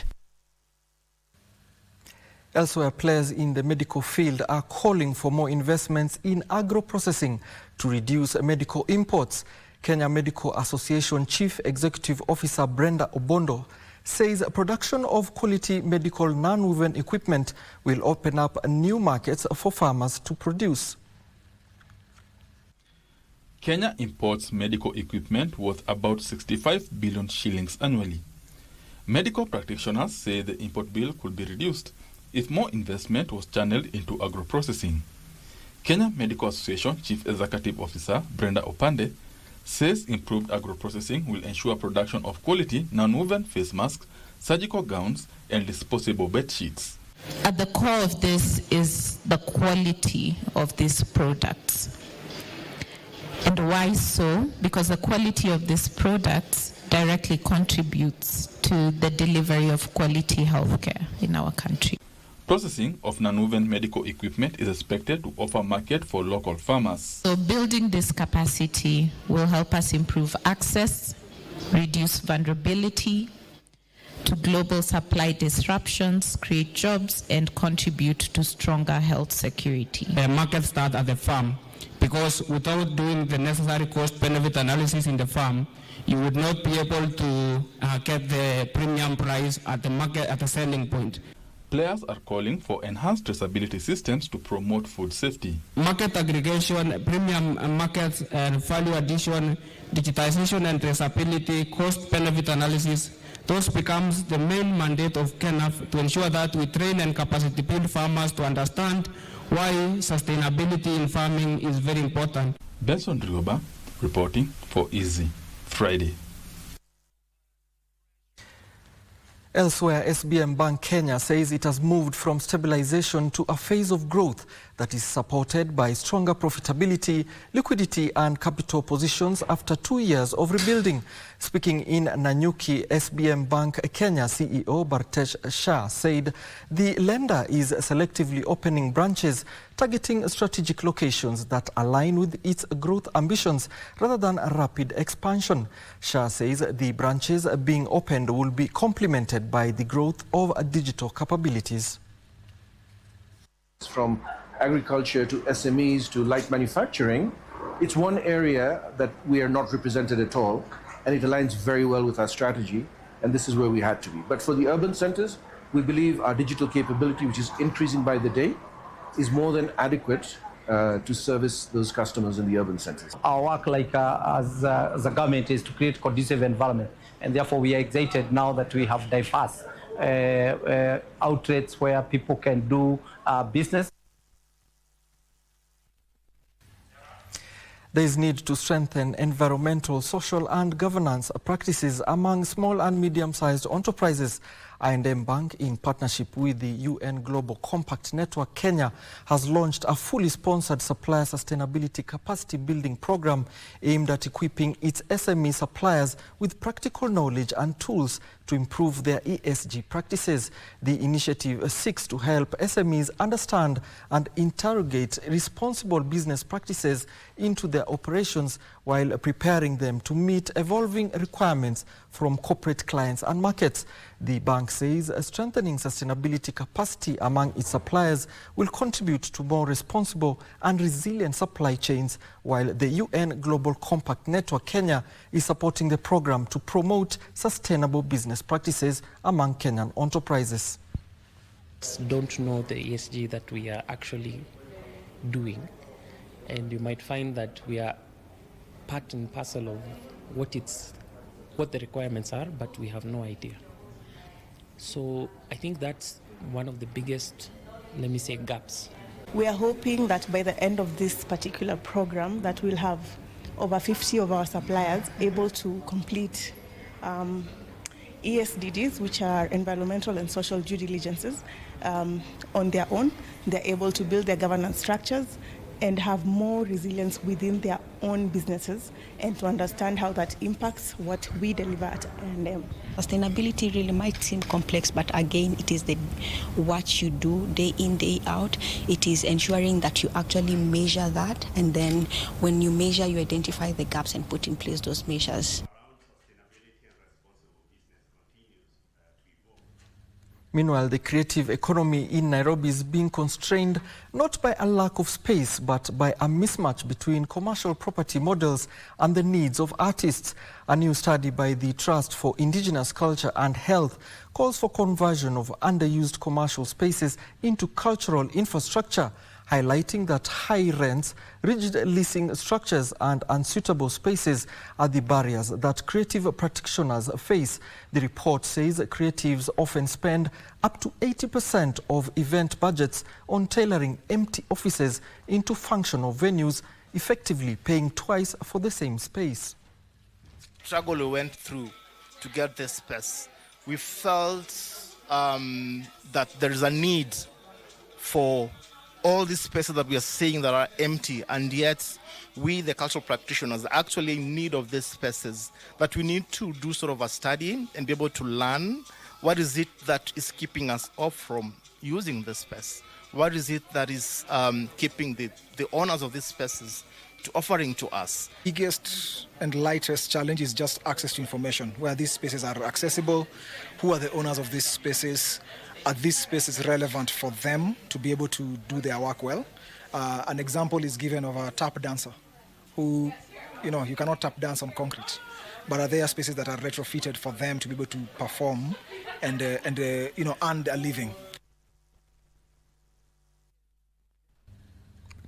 Elsewhere, players in the medical field are calling for more investments in agro-processing to reduce medical imports. Kenya Medical Association Chief Executive Officer Brenda Obondo says production of quality medical non-woven equipment will open up new markets for farmers to produce. Kenya imports medical equipment worth about 65 billion shillings annually. Medical practitioners say the import bill could be reduced if more investment was channeled into agro-processing. Kenya Medical Association Chief Executive Officer Brenda Opande says improved agro-processing will ensure production of quality non-woven face masks, surgical gowns, and disposable bed sheets. At the core of this is the quality of these products. And why so? Because the quality of these products directly contributes to the delivery of quality healthcare in our country. Processing of non-woven medical equipment is expected to offer market for local farmers. So building this capacity will help us improve access, reduce vulnerability to global supply disruptions, create jobs, and contribute to stronger health security. The market starts at the farm, because without doing the necessary cost-benefit analysis in the farm, you would not be able to get the premium price at the market at the selling point. Players are calling for enhanced traceability systems to promote food safety. Market aggregation, premium markets, and value addition, digitization and traceability, cost-benefit analysis, those becomes the main mandate of KENAF to ensure that we train and capacity build farmers to understand why sustainability in farming is very important. Benson Rioba reporting for Easy Friday. Elsewhere, SBM Bank Kenya says it has moved from stabilization to a phase of growth that is supported by stronger profitability, liquidity and capital positions after 2 years of rebuilding. Speaking in Nanyuki, SBM Bank Kenya CEO Bartesh Shah said the lender is selectively opening branches targeting strategic locations that align with its growth ambitions rather than rapid expansion. Shah says the branches being opened will be complemented by the growth of digital capabilities. From agriculture to SMEs to light manufacturing, it's one area that we are not represented at all, and it aligns very well with our strategy, and this is where we had to be. But for the urban centers, we believe our digital capability, which is increasing by the day, is more than adequate to service those customers in the urban centers. Our work as a government is to create conducive environment, and therefore we are excited now that we have diverse outlets where people can do business. There is need to strengthen environmental, social and governance practices among small and medium-sized enterprises. I&M Bank, in partnership with the UN Global Compact Network Kenya, has launched a fully sponsored supplier sustainability capacity building program aimed at equipping its SME suppliers with practical knowledge and tools to improve their ESG practices. The initiative seeks to help SMEs understand and interrogate responsible business practices into their operations while preparing them to meet evolving requirements from corporate clients and markets. The bank says strengthening sustainability capacity among its suppliers will contribute to more responsible and resilient supply chains, while the UN Global Compact Network Kenya is supporting the program to promote sustainable business practices among Kenyan enterprises. Don't know the ESG that we are actually doing, and you might find that we are part and parcel of what the requirements are, but we have no idea. So I think that's one of the biggest, let me say, gaps. We are hoping that by the end of this particular program that we'll have over 50 of our suppliers able to complete ESDDs, which are environmental and social due diligences, on their own. They're able to build their governance structures and have more resilience within their own businesses, and to understand how that impacts what we deliver at A&M. Sustainability really might seem complex, but again, it is what you do day in, day out. It is ensuring that you actually measure that, and then when you measure, you identify the gaps and put in place those measures. Meanwhile, the creative economy in Nairobi is being constrained not by a lack of space, but by a mismatch between commercial property models and the needs of artists. A new study by the Trust for Indigenous Culture and Health calls for conversion of underused commercial spaces into cultural infrastructure, highlighting that high rents, rigid leasing structures and unsuitable spaces are the barriers that creative practitioners face. The report says creatives often spend up to 80% of event budgets on tailoring empty offices into functional venues, effectively paying twice for the same space. struggle we went through to get this space, we felt that there is a need for all these spaces that we are seeing that are empty, and yet we, the cultural practitioners, are actually in need of these spaces. But we need to do sort of a study and be able to learn what is it that is keeping us off from using this space. What is it that is keeping the owners of these spaces to offering to us? Biggest and lightest challenge is just access to information, where these spaces are accessible, who are the owners of these spaces, are these spaces relevant for them to be able to do their work well. An example is given of a tap dancer who, you cannot tap dance on concrete, but are there spaces that are retrofitted for them to be able to perform and earn a living.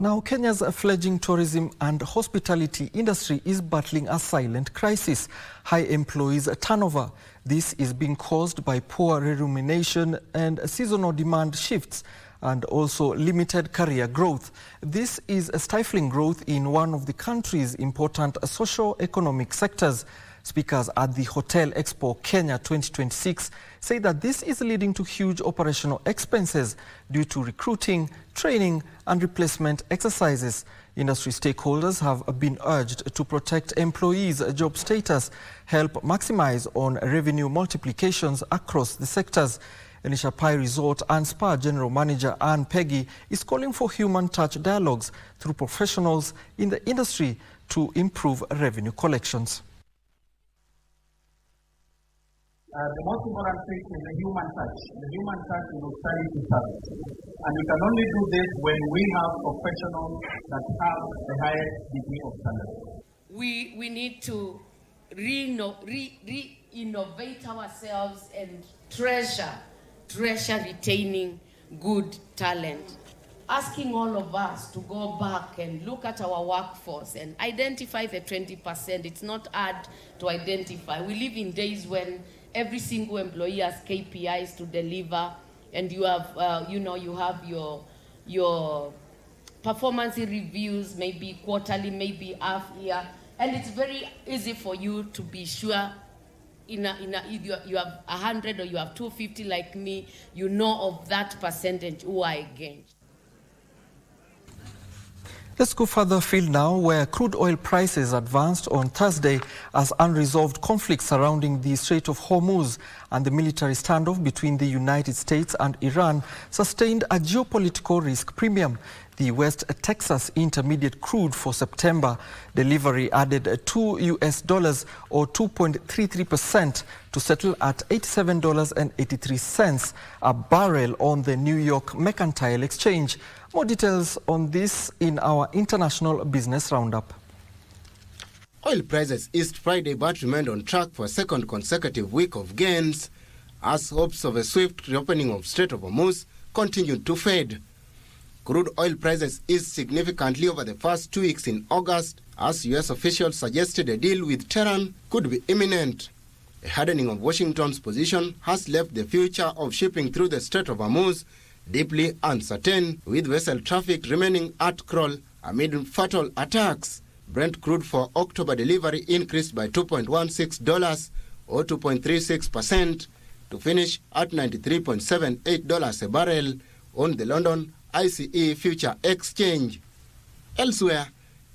Now, Kenya's fledgling tourism and hospitality industry is battling a silent crisis: high employees turnover. This is being caused by poor remuneration and seasonal demand shifts, and also limited career growth. This is stifling growth in one of the country's important socio-economic sectors. Speakers at the Hotel Expo Kenya 2026 say that this is leading to huge operational expenses due to recruiting, training and replacement exercises. Industry stakeholders have been urged to protect employees' job status, help maximize on revenue multiplications across the sectors. Elisha Pai Resort and Spa General Manager Anne Peggy is calling for human touch dialogues through professionals in the industry to improve revenue collections. The most important thing is the human touch. The human touch is hospitality service. And we can only do this when we have professionals that have the highest degree of talent. We need to re-innovate ourselves and treasure retaining good talent. Asking all of us to go back and look at our workforce and identify the 20%. It's not hard to identify. We live in days when every single employee has KPIs to deliver, and you have, you have your performance reviews, maybe quarterly, maybe half year, and it's very easy for you to be sure. You have 100 or you have 250 like me, you know of that percentage who are against. Let's go further afield now, where crude oil prices advanced on Thursday as unresolved conflicts surrounding the Strait of Hormuz and the military standoff between the United States and Iran sustained a geopolitical risk premium. The West Texas Intermediate crude for September delivery added $2 or 2.33% to settle at $87.83 a barrel on the New York Mercantile Exchange. More details on this in our International Business Roundup. Oil prices East Friday but remained on track for a second consecutive week of gains as hopes of a swift reopening of Strait of Hormuz continued to fade. Crude oil prices eased significantly over the first 2 weeks in August as U.S. officials suggested a deal with Tehran could be imminent. A hardening of Washington's position has left the future of shipping through the Strait of Hormuz deeply uncertain, with vessel traffic remaining at crawl amid fatal attacks. Brent crude for October delivery increased by $2.16 or 2.36% to finish at $93.78 a barrel on the London ICE Future Exchange. Elsewhere,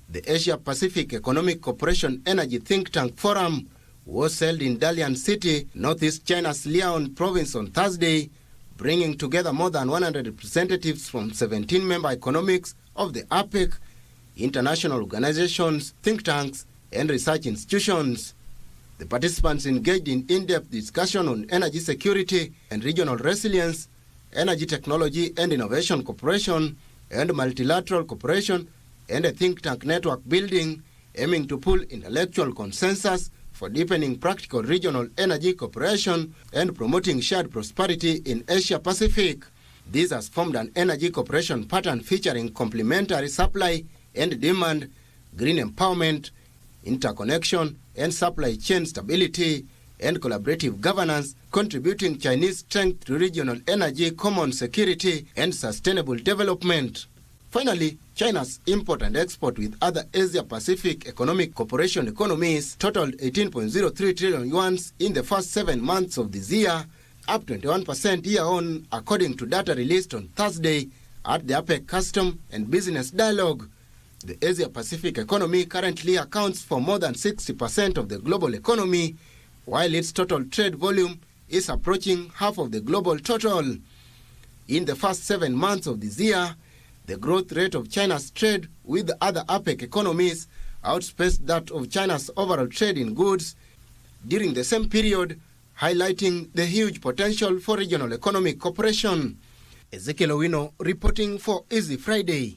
the Asia-Pacific Economic Cooperation Energy Think Tank Forum was held in Dalian City, northeast China's Liaoning province on Thursday, bringing together more than 100 representatives from 17 member economics of the APEC, international organizations, think tanks, and research institutions. The participants engaged in in-depth discussion on energy security and regional resilience, energy technology and innovation cooperation, and multilateral cooperation, and a think tank network building aiming to pull intellectual consensus for deepening practical regional energy cooperation and promoting shared prosperity in Asia-Pacific. This has formed an energy cooperation pattern featuring complementary supply and demand, green empowerment, interconnection and supply chain stability, and collaborative governance, contributing Chinese strength to regional energy, common security, and sustainable development. Finally, China's import and export with other Asia-Pacific Economic Cooperation economies totaled 18.03 trillion yuan in the first 7 months of this year, up 21% year-on, according to data released on Thursday at the APEC Custom and Business Dialogue. The Asia-Pacific economy currently accounts for more than 60% of the global economy, while its total trade volume is approaching half of the global total. In the first 7 months of this year, the growth rate of China's trade with the other APEC economies outpaced that of China's overall trade in goods during the same period, highlighting the huge potential for regional economic cooperation. Ezekiel Owino reporting for Easy Friday.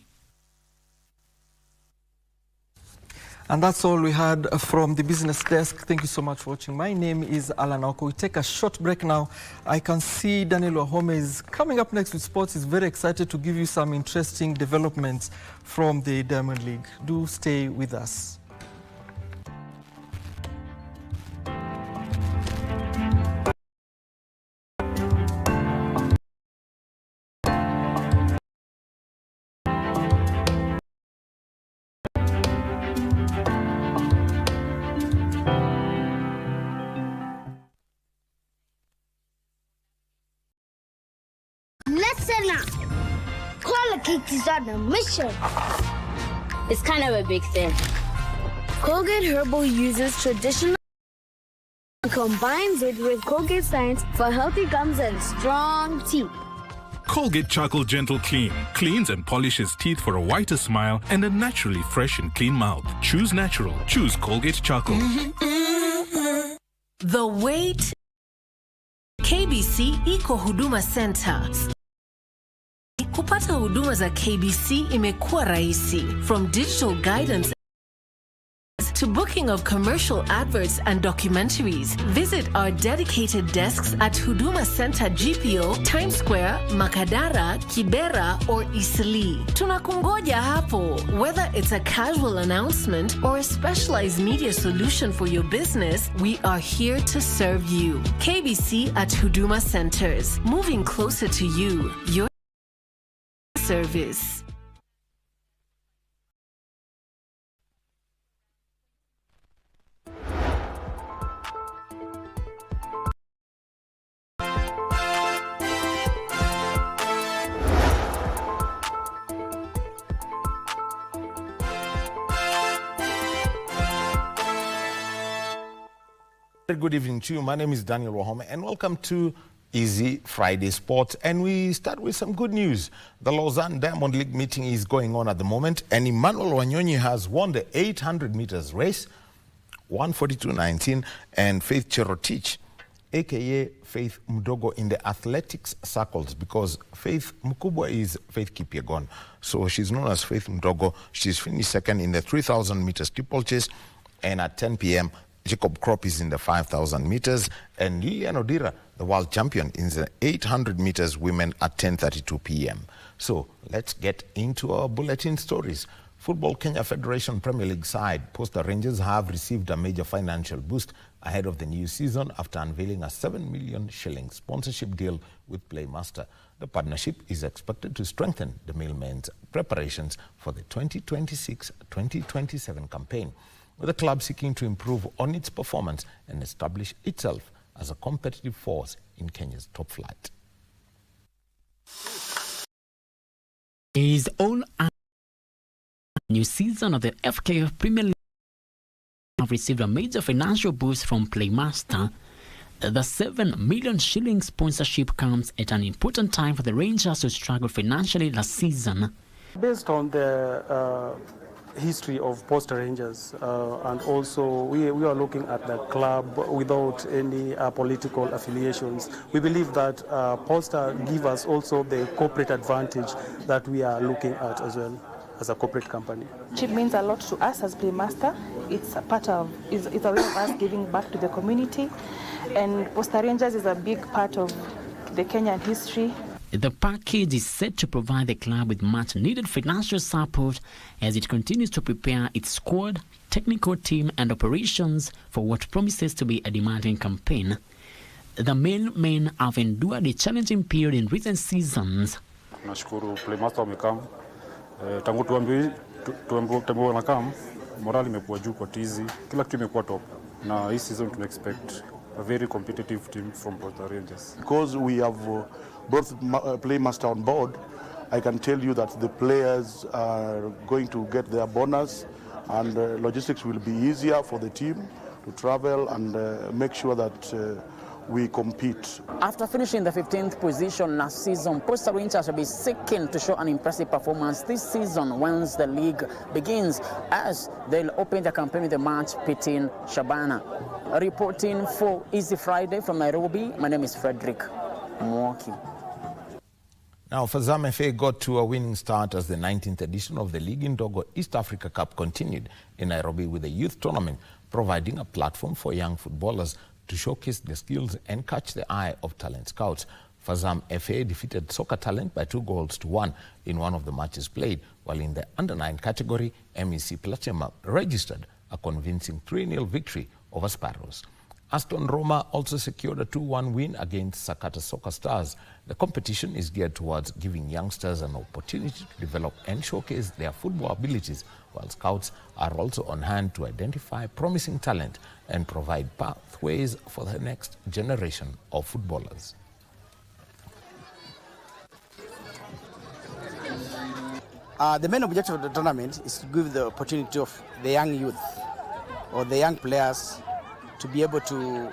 And that's all we had from the business desk. Thank you so much for watching. My name is Alan Auko. We take a short break now. I can see Daniel Wahome is coming up next with sports. He's very excited to give you some interesting developments from the Diamond League. Do stay with us. Listen up. Colgate is on a mission. It's kind of a big thing. Colgate Herbal uses traditional and combines it with Colgate Science for healthy gums and strong teeth. Colgate Charcoal Gentle Clean cleans and polishes teeth for a whiter smile and a naturally fresh and clean mouth. Choose natural. Choose Colgate Charcoal. The wait. KBC Iko Huduma Center. Kupata huduma za KBC imekuwa rahisi. From digital guidance to booking of commercial adverts and documentaries, visit our dedicated desks at Huduma Center GPO, Times Square, Makadara, Kibera, or Eastleigh. Tunakungoja hapo. Whether it's a casual announcement or a specialized media solution for your business, we are here to serve you. KBC at Huduma Centers, moving closer to you. Your service. Good evening to you. My name is Daniel Wahome and welcome to Easy Friday Sports. And we start with some good news. The Lausanne Diamond League meeting is going on at the moment and Emmanuel Wanyonyi has won the 800 meters race, 1:42.19, and Faith Cherotich, aka Faith Mdogo, in the athletics circles, because Faith Mkubwa is Faith Kipyegon. So she's known as Faith Mdogo. She's finished second in the 3,000 meters steeplechase, and at 10 p.m. Jacob Krop is in the 5,000 meters, and Lilian Odira, the world champion, in the 800 meters women at 10:32 p.m. So let's get into our bulletin stories. Football Kenya Federation Premier League side Posta Rangers have received a major financial boost ahead of the new season after unveiling a 7 million shilling sponsorship deal with Playmaster. The partnership is expected to strengthen the Mailmen's preparations for the 2026-2027 campaign, with the club seeking to improve on its performance and establish itself as a competitive force in Kenya's top flight. His own new season of the FKF Premier League have received a major financial boost from Playmaster. The 7 million shilling sponsorship comes at an important time for the Rangers to struggle financially last season. Based on the history of Posta Rangers, and also we are looking at the club without any political affiliations. We believe that Posta give us also the corporate advantage that we are looking at as well as a corporate company. It means a lot to us as Playmaster. It's a part of, it's a way of us giving back to the community, and Posta Rangers is a big part of the Kenyan history. The package is set to provide the club with much needed financial support as it continues to prepare its squad, technical team and operations for what promises to be a demanding campaign. The men have endured a challenging period in recent seasons. Nashukuru Playmaster wamekam Tangu tuambiwe na kam, morali imekuwa juu kwa tizi, kila kitu imekuwa top. Na hii season tuna expect a very competitive team from Posta Rangers. Because we have brought Playmaster on board, I can tell you that the players are going to get their bonus, and logistics will be easier for the team to travel and make sure that we compete. After finishing the 15th position last season, Posta Rangers will be seeking to show an impressive performance this season once the league begins, as they'll open the campaign with a match pitting Shabana. Reporting for Easy Friday from Nairobi, my name is Frederick Mwoki. Now, Fazam FA got to a winning start as the 19th edition of the League in Dogo East Africa Cup continued in Nairobi with a youth tournament, providing a platform for young footballers to showcase their skills and catch the eye of talent scouts. Fazam FA defeated Soccer Talent by 2-1 in one of the matches played, while in the under-9 category, MEC Platinum registered a convincing 3-0 victory over Sparrows. Aston Roma also secured a 2-1 win against Sakata Soccer Stars. The competition is geared towards giving youngsters an opportunity to develop and showcase their football abilities, while scouts are also on hand to identify promising talent and provide pathways for the next generation of footballers. The main objective of the tournament is to give the opportunity of the young youth or the young players to be able to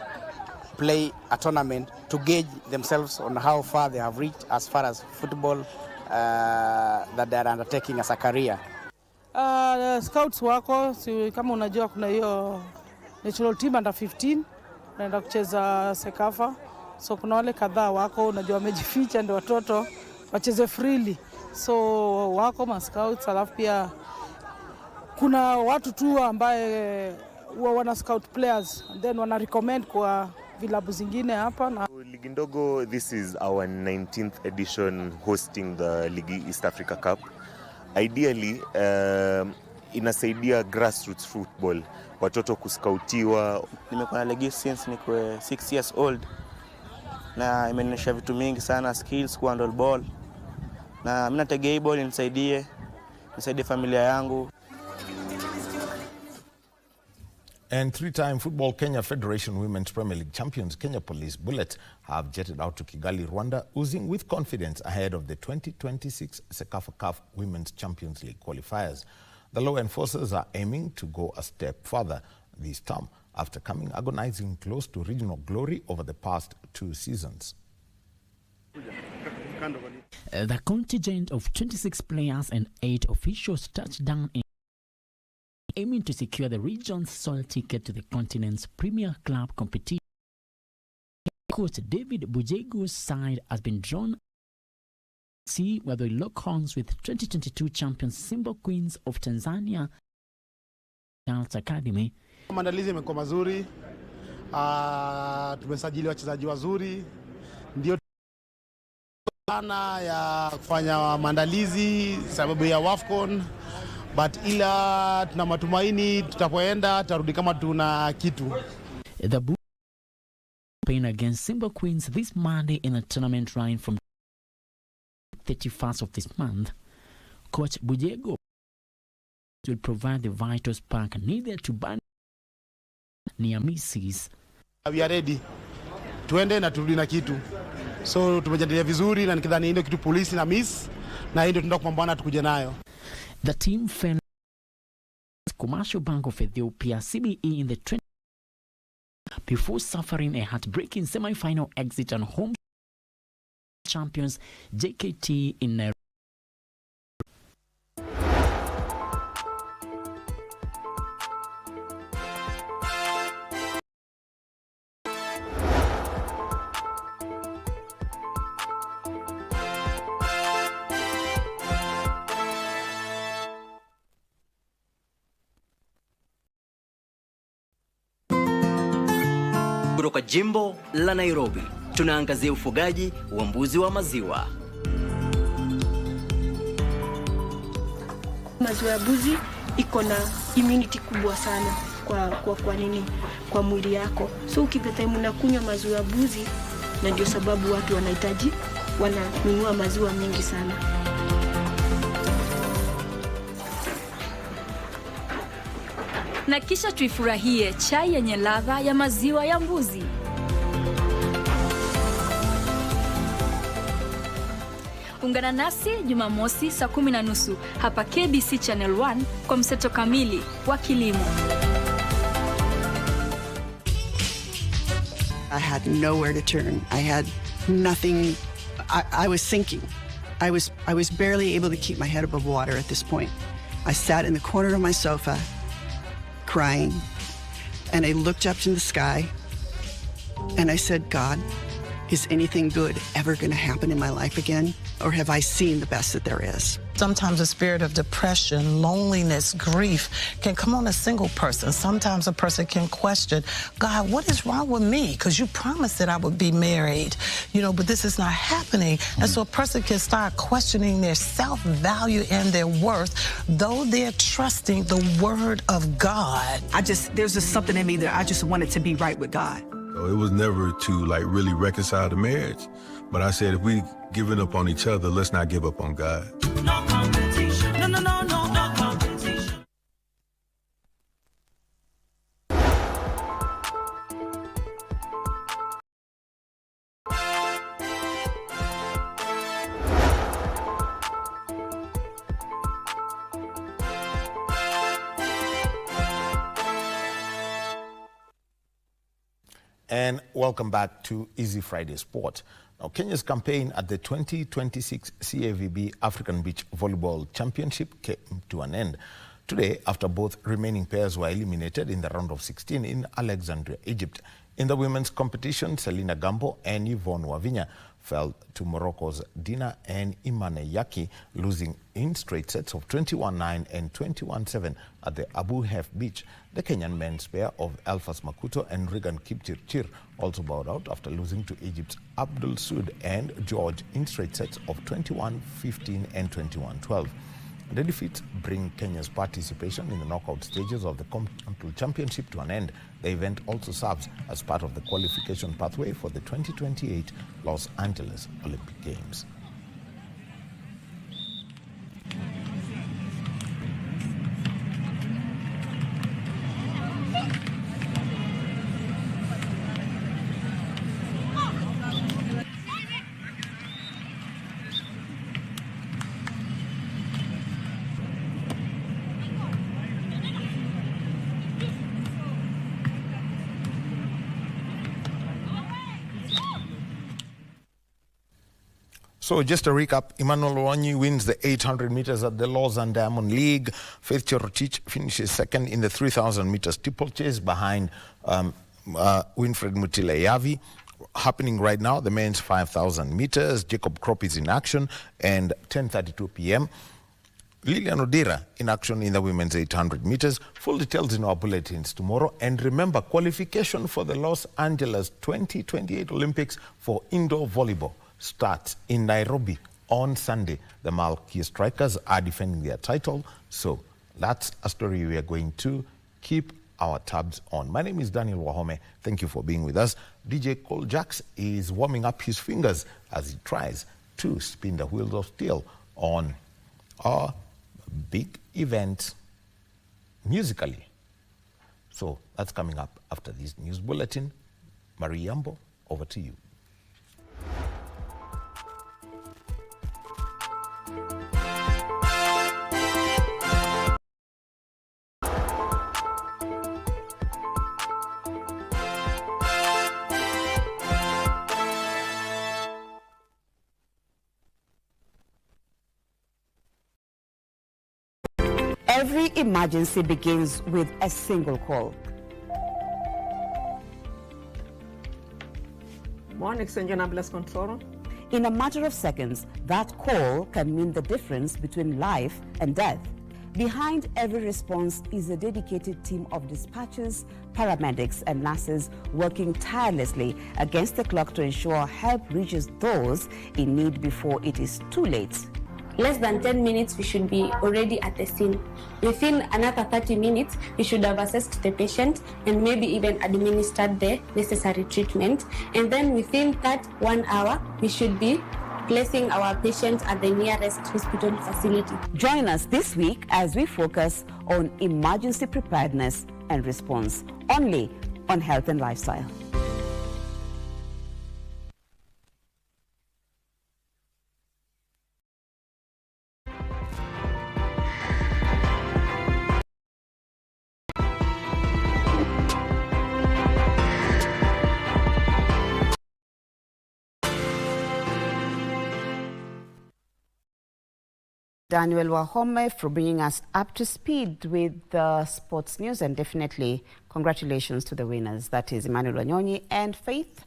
play a tournament to gauge themselves on how far they have reached as far as football that they are undertaking as a career. Scouts wako, kama unajua kuna hiyo national team under 15 naenda kucheza Sekafa, so kuna wale kadhaa wako, unajua wamejificha ndio watoto wacheze freely, so wako ma scouts. Alafu pia kuna watu tu ambaye wana scout players and then wana recommend kwa vilabu zingine hapa. Na Ligi Ndogo, this is our 19th edition hosting the Ligi East Africa Cup. Ideally, inasaidia grassroots football, watoto kuskautiwa. Nimekuwa na ligi since niko 6 years old, na imenionyesha vitu mingi sana, skills ku handle ball, na mimi nategea ball nisaidie familia yangu. And three-time Football Kenya Federation Women's Premier League champions Kenya Police Bullets have jetted out to Kigali, Rwanda, oozing with confidence ahead of the 2026 Sekafa CAF Women's Champions League qualifiers. The law enforcers are aiming to go a step further this term after coming agonizing close to regional glory over the past 2 seasons. The contingent of 26 players and 8 officials touched down in aiming to secure the region's sole ticket to the continent's premier club competition. Coach David Bujegu's side has been drawn to see whether they lock horns with 2022 champions Simba Queens of Tanzania Girls Academy. Maandalizi yamekuwa mazuri. Tumesajili wachezaji wazuri. Ndio sana ya kufanya maandalizi sababu ya WAFCON. But ila tuna matumaini tutapoenda tarudi kama tuna kitu. The Bulls playing against Simba Queens this Monday in a tournament running from 31st of this month. Coach Bujego will provide the vital spark needed to ban near misses. We are ready. Tuende na turudi na kitu. So tumejiandaa vizuri na nikidhani ndio kitu polisi na miss na ndio tunataka kupambana tukuje nayo. The team fell Commercial Bank of Ethiopia CBE in the 20 before suffering a heartbreaking semi-final exit on home champions JKT in Nairobi. Kutoka jimbo la Nairobi, tunaangazia ufugaji wa mbuzi wa maziwa. Maziwa ya mbuzi iko na immunity kubwa sana kwa mwili yako. So ukipata unakunywa maziwa ya mbuzi, na ndio sababu watu wananunua maziwa mengi sana. na kisha tuifurahie chai yenye ladha ya maziwa ya mbuzi. Ungana nasi Jumamosi saa 10:30 hapa KBC Channel 1 kwa mseto kamili wa kilimo. I had nowhere to turn. I had nothing. I was sinking. I was barely able to keep my head above water at this point. I sat in the corner of my sofa crying, and I looked up to the sky and I said, God, is anything good ever going to happen in my life again? Or have I seen the best that there is? Sometimes a spirit of depression, loneliness, grief can come on a single person. Sometimes a person can question, God, what is wrong with me? Because you promised that I would be married, but this is not happening. And so a person can start questioning their self-value and their worth, though they're trusting the word of God. There's just something in me that I just wanted to be right with God. It was never to really reconcile the marriage. But I said, if we giving up on each other, let's not give up on God. No competition. No competition. And welcome back to Easy Friday Sport. Now, Kenya's campaign at the 2026 CAVB African Beach Volleyball Championship came to an end today after both remaining pairs were eliminated in the round of 16 in Alexandria, Egypt. In the women's competition, Selena Gambo and Yvonne Wavinya fell to Morocco's Dina and Imane Yaki, losing in straight sets of 21-9 and 21-7 at the Abu Hef Beach. The Kenyan men's pair of Elfas Makuto and Regan Kipchirchir also bowed out after losing to Egypt's Abdul Sud and George in straight sets of 21-15 and 21-12. The defeats bring Kenya's participation in the knockout stages of the Continental Championship to an end. The event also serves as part of the qualification pathway for the 2028 Los Angeles Olympic Games. So just a recap, Emmanuel Wanyi wins the 800 meters at the Lausanne Diamond League. Faith Cherotich finishes second in the 3,000 meters steeplechase behind Winfred Mutile-Yavi. Happening right now, the men's 5,000 meters. Jacob Kropp is in action, and 10:32 p.m. Lilian Odira in action in the women's 800 meters. Full details in our bulletins tomorrow. And remember, qualification for the Los Angeles 2028 Olympics for indoor volleyball starts in Nairobi on Sunday. The Malkia Strikers are defending their title. So that's a story we are going to keep our tabs on. My name is Daniel Wahome. Thank you for being with us. DJ Cole Jax is warming up his fingers as he tries to spin the wheels of steel on our big event musically. So that's coming up after this news bulletin. Marie Yambo, over to you. Every emergency begins with a single call. Morning, St. John Ambulance Control. In a matter of seconds, that call can mean the difference between life and death. Behind every response is a dedicated team of dispatchers, paramedics, and nurses working tirelessly against the clock to ensure help reaches those in need before it is too late. Less than 10 minutes, we should be already at the scene. Within another 30 minutes, we should have assessed the patient and maybe even administered the necessary treatment. And then within that 1 hour, we should be placing our patients at the nearest hospital facility. Join us this week as we focus on emergency preparedness and response, only on Health and Lifestyle. Daniel Wahome for bringing us up to speed with the sports news, and definitely congratulations to the winners. That is Emmanuel Wanyonyi and Faith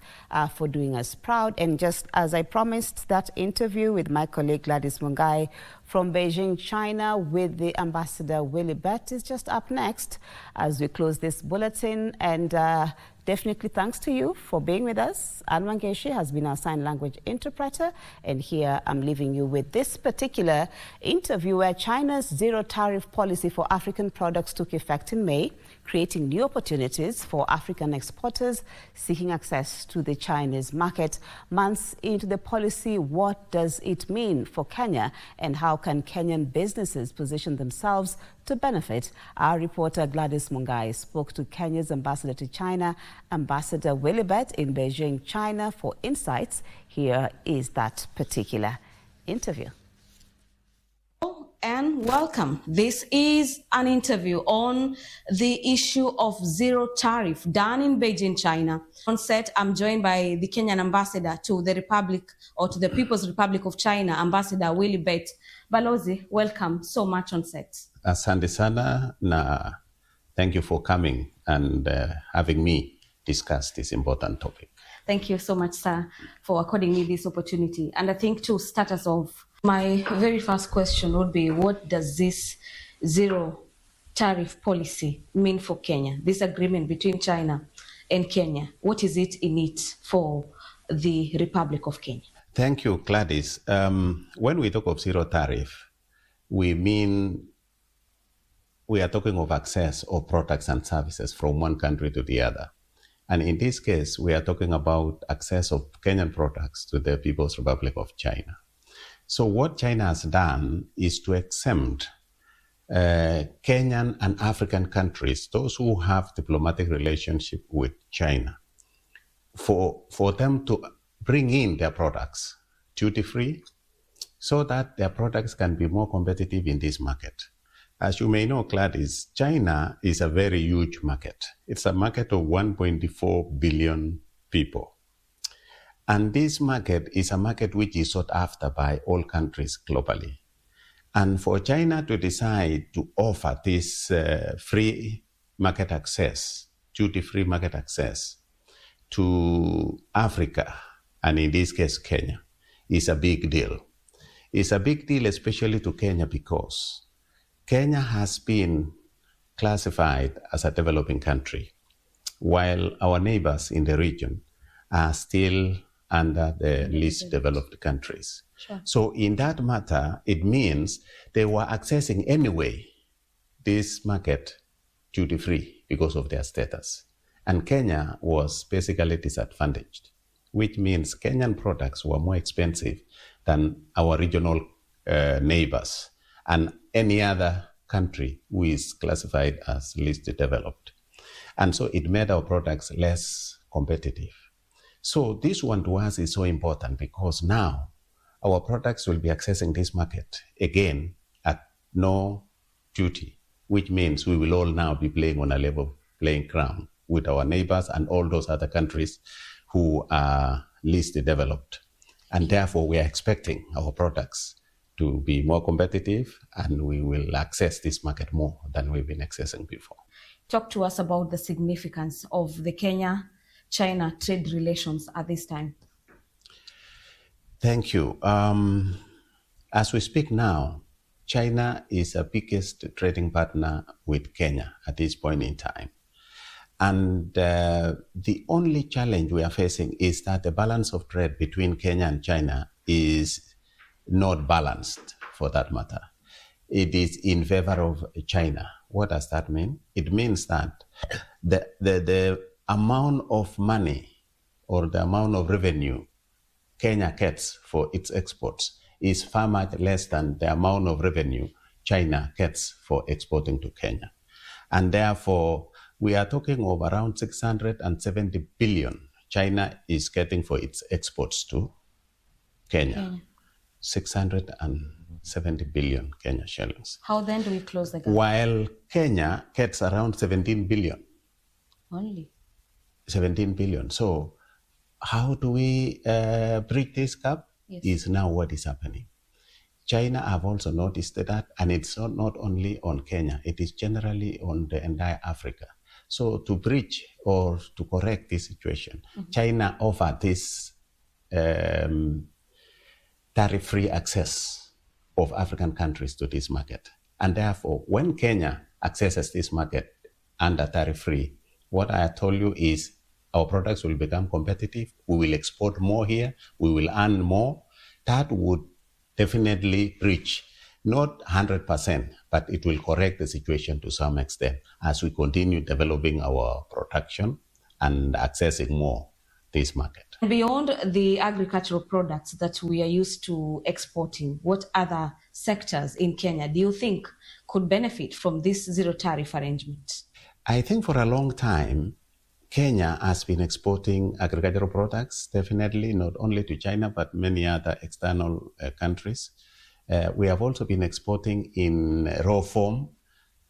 for doing us proud. And just as I promised, that interview with my colleague Gladys Mungai from Beijing, China, with the Ambassador Willie Bett is just up next as we close this bulletin. And definitely thanks to you for being with us. Anne Wangeshi has been our sign language interpreter. And here I'm leaving you with this particular interview where China's zero tariff policy for African products took effect in May, creating new opportunities for African exporters seeking access to the Chinese market. Months into the policy, what does it mean for Kenya, and how can Kenyan businesses position themselves to benefit? Our reporter Gladys Mungai spoke to Kenya's ambassador to China, Ambassador Willie Bett in Beijing, China, for insights. Here is that particular interview. And welcome. This is an interview on the issue of zero tariff done in Beijing, China. On set, I'm joined by the Kenyan ambassador to the Republic, or to the People's Republic of China, Ambassador Willie Bett. Balozi, welcome so much on set. Asante sana, na thank you for coming and having me discuss this important topic. Thank you so much, sir, for according me this opportunity. And I think to start us off, my very first question would be, what does this zero tariff policy mean for Kenya? This agreement between China and Kenya, what is it in it for the Republic of Kenya? Thank you, Gladys. When we talk of zero tariff, we mean we are talking of access of products and services from one country to the other. And in this case, we are talking about access of Kenyan products to the People's Republic of China. So what China has done is to exempt Kenyan and African countries, those who have diplomatic relationship with China, for them to bring in their products duty-free so that their products can be more competitive in this market. As you may know, Gladys, China is a very huge market. It's a market of 1.4 billion people. And this market is a market which is sought after by all countries globally. And for China to decide to offer this free market access, duty-free market access to Africa, and in this case Kenya, is a big deal. It's a big deal especially to Kenya because Kenya has been classified as a developing country, while our neighbors in the region are still under the least developed countries. Sure. So in that matter, it means they were accessing anyway this market duty-free because of their status. And Kenya was basically disadvantaged, which means Kenyan products were more expensive than our regional neighbors and any other country who is classified as least developed. And so it made our products less competitive. So this one to us is so important because now our products will be accessing this market again at no duty, which means we will all now be playing on a level playing ground with our neighbors and all those other countries who are least developed. And therefore we are expecting our products to be more competitive and we will access this market more than we've been accessing before. Talk to us about the significance of the Kenya-China trade relations at this time. Thank you. As we speak now, China is the biggest trading partner with Kenya at this point in time. And the only challenge we are facing is that the balance of trade between Kenya and China is not balanced, for that matter. It is in favor of China. What does that mean? It means that the amount of money or the amount of revenue Kenya gets for its exports is far much less than the amount of revenue China gets for exporting to Kenya. And therefore, we are talking of around 670 billion China is getting for its exports to Kenya. 670 billion Kenya shillings. How then do we close the gap? While Kenya gets around 17 billion. Only. 17 billion. So how do we bridge this gap? Yes. Is now what is happening. China have also noticed that, and it's not only on Kenya, it is generally on the entire Africa. So to bridge or to correct this situation, China offered this tariff-free access of African countries to this market. And therefore, when Kenya accesses this market under tariff-free, what I told you is our products will become competitive, we will export more here, we will earn more. That would definitely reach, not 100%, but it will correct the situation to some extent as we continue developing our production and accessing more this market. Beyond the agricultural products that we are used to exporting, what other sectors in Kenya do you think could benefit from this zero tariff arrangement? I think for a long time, Kenya has been exporting agricultural products, definitely not only to China, but many other external countries. We have also been exporting in raw form.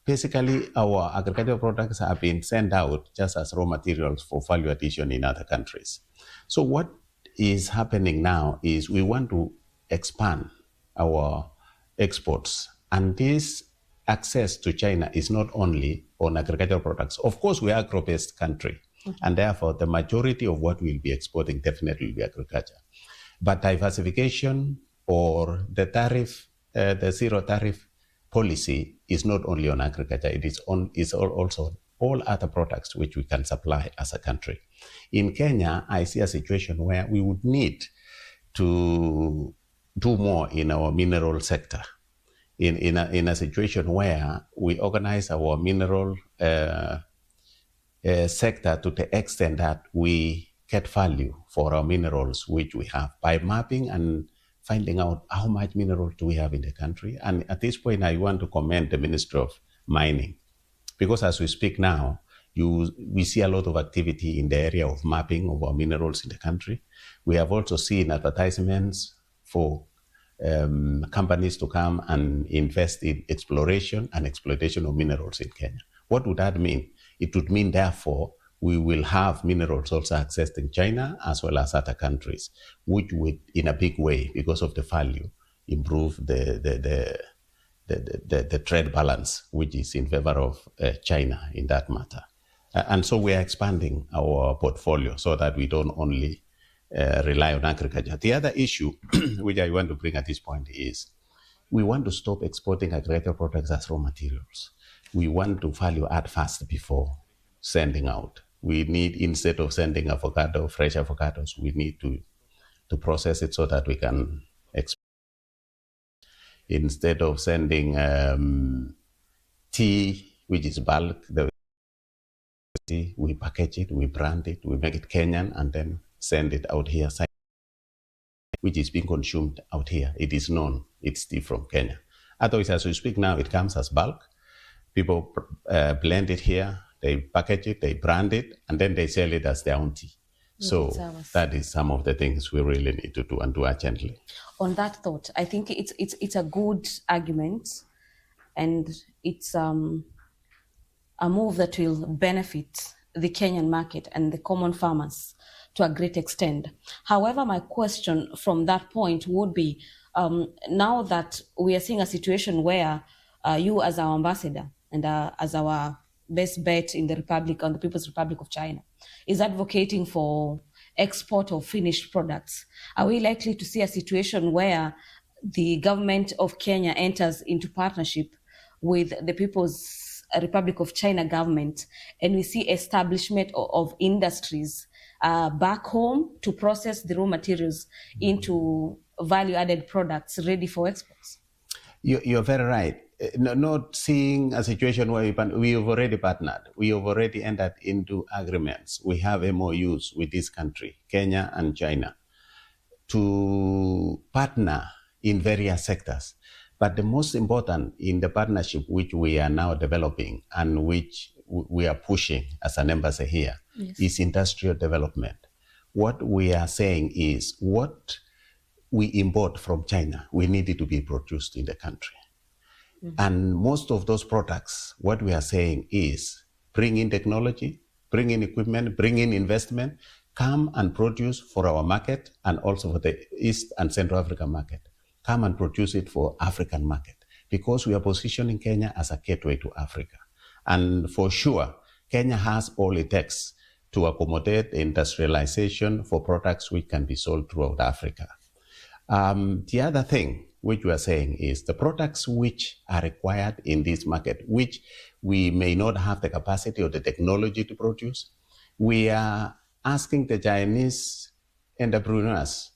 Basically, our agricultural products have been sent out just as raw materials for value addition in other countries. So what is happening now is we want to expand our exports. And this access to China is not only on agricultural products. Of course, we are an agro-based country. And therefore, the majority of what we'll be exporting definitely will be agriculture. But diversification or the tariff, the zero tariff policy is not only on agriculture, it is also all other products which we can supply as a country. In Kenya, I see a situation where we would need to do more in our mineral sector. In a situation where we organize our mineral sector to the extent that we get value for our minerals which we have by mapping and finding out how much mineral do we have in the country. And at this point, I want to commend the Ministry of Mining, because as we speak now, we see a lot of activity in the area of mapping of our minerals in the country. We have also seen advertisements for companies to come and invest in exploration and exploitation of minerals in Kenya. What would that mean? It would mean, therefore, we will have minerals also accessed in China as well as other countries, which would, in a big way, because of the value, improve the trade balance, which is in favor of China in that matter. And so we are expanding our portfolio so that we don't only rely on agriculture. The other issue which I want to bring at this point is we want to stop exporting agricultural products as raw materials. We want to value add fast before sending out. We need, instead of sending avocado, fresh avocados, we need to process it so that we can export. Instead of sending tea, which is bulk, we package it, we brand it, we make it Kenyan, and then send it out here, which is being consumed out here. It is known, it's tea from Kenya. Otherwise, as we speak now, it comes as bulk. People blend it here, they package it, they brand it, and then they sell it as their own tea. So that is some of the things we really need to do, and do urgently. On that thought, I think it's a good argument, and it's a move that will benefit the Kenyan market and the common farmers to a great extent. However, my question from that point would be, now that we are seeing a situation where you as our ambassador and as our best bet in the Republic, on the People's Republic of China, is advocating for export of finished products, are we likely to see a situation where the government of Kenya enters into partnership with the People's Republic of China government, and we see establishment of industries back home to process the raw materials into value-added products ready for exports? You're very right. Not seeing a situation where we have already partnered. We have already entered into agreements. We have MOUs with this country, Kenya and China. to partner in various sectors. But the most important in the partnership which we are now developing and which we are pushing as an embassy here is industrial development. What we are saying is what we import from China, we need it to be produced in the country. And most of those products, what we are saying is bring in technology, bring in equipment, bring in investment, come and produce for our market and also for the East and Central African market. Come and produce it for African market because we are positioning Kenya as a gateway to Africa. And for sure, Kenya has all it takes to accommodate industrialization for products which can be sold throughout Africa. The other thing which we are saying is the products which are required in this market, which we may not have the capacity or the technology to produce, we are asking the Chinese entrepreneurs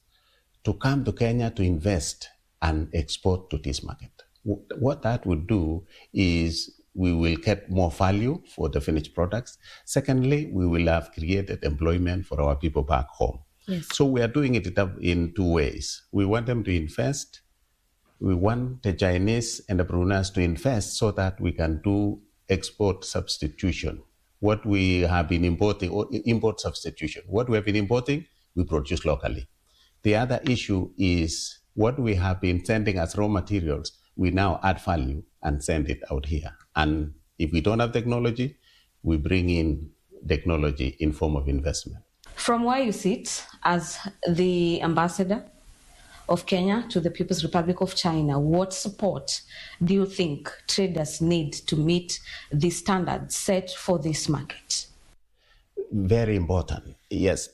to come to Kenya to invest and export to this market. What that would do is we will get more value for the finished products. Secondly, we will have created employment for our people back home. Yes. So we are doing it in two ways. We want them to invest. We want the Chinese entrepreneurs to invest so that we can do export substitution. What we have been importing, or import substitution. What we have been importing, we produce locally. The other issue is what we have been sending as raw materials, we now add value and send it out here. And if we don't have technology, we bring in technology in form of investment. From where you sit as the ambassador of Kenya to the People's Republic of China, what support do you think traders need to meet the standards set for this market? Very important, yes.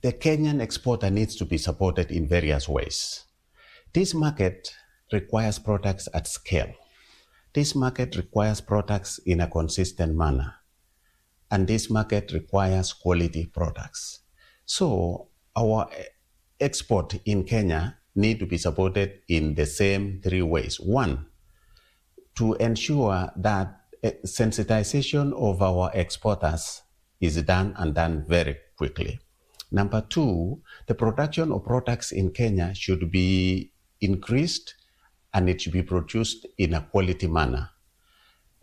The Kenyan exporter needs to be supported in various ways. This market requires products at scale. This market requires products in a consistent manner. And this market requires quality products. So our export in Kenya need to be supported in the same three ways. One, to ensure that sensitization of our exporters is done and done very quickly. Number two, the production of products in Kenya should be increased and it should be produced in a quality manner.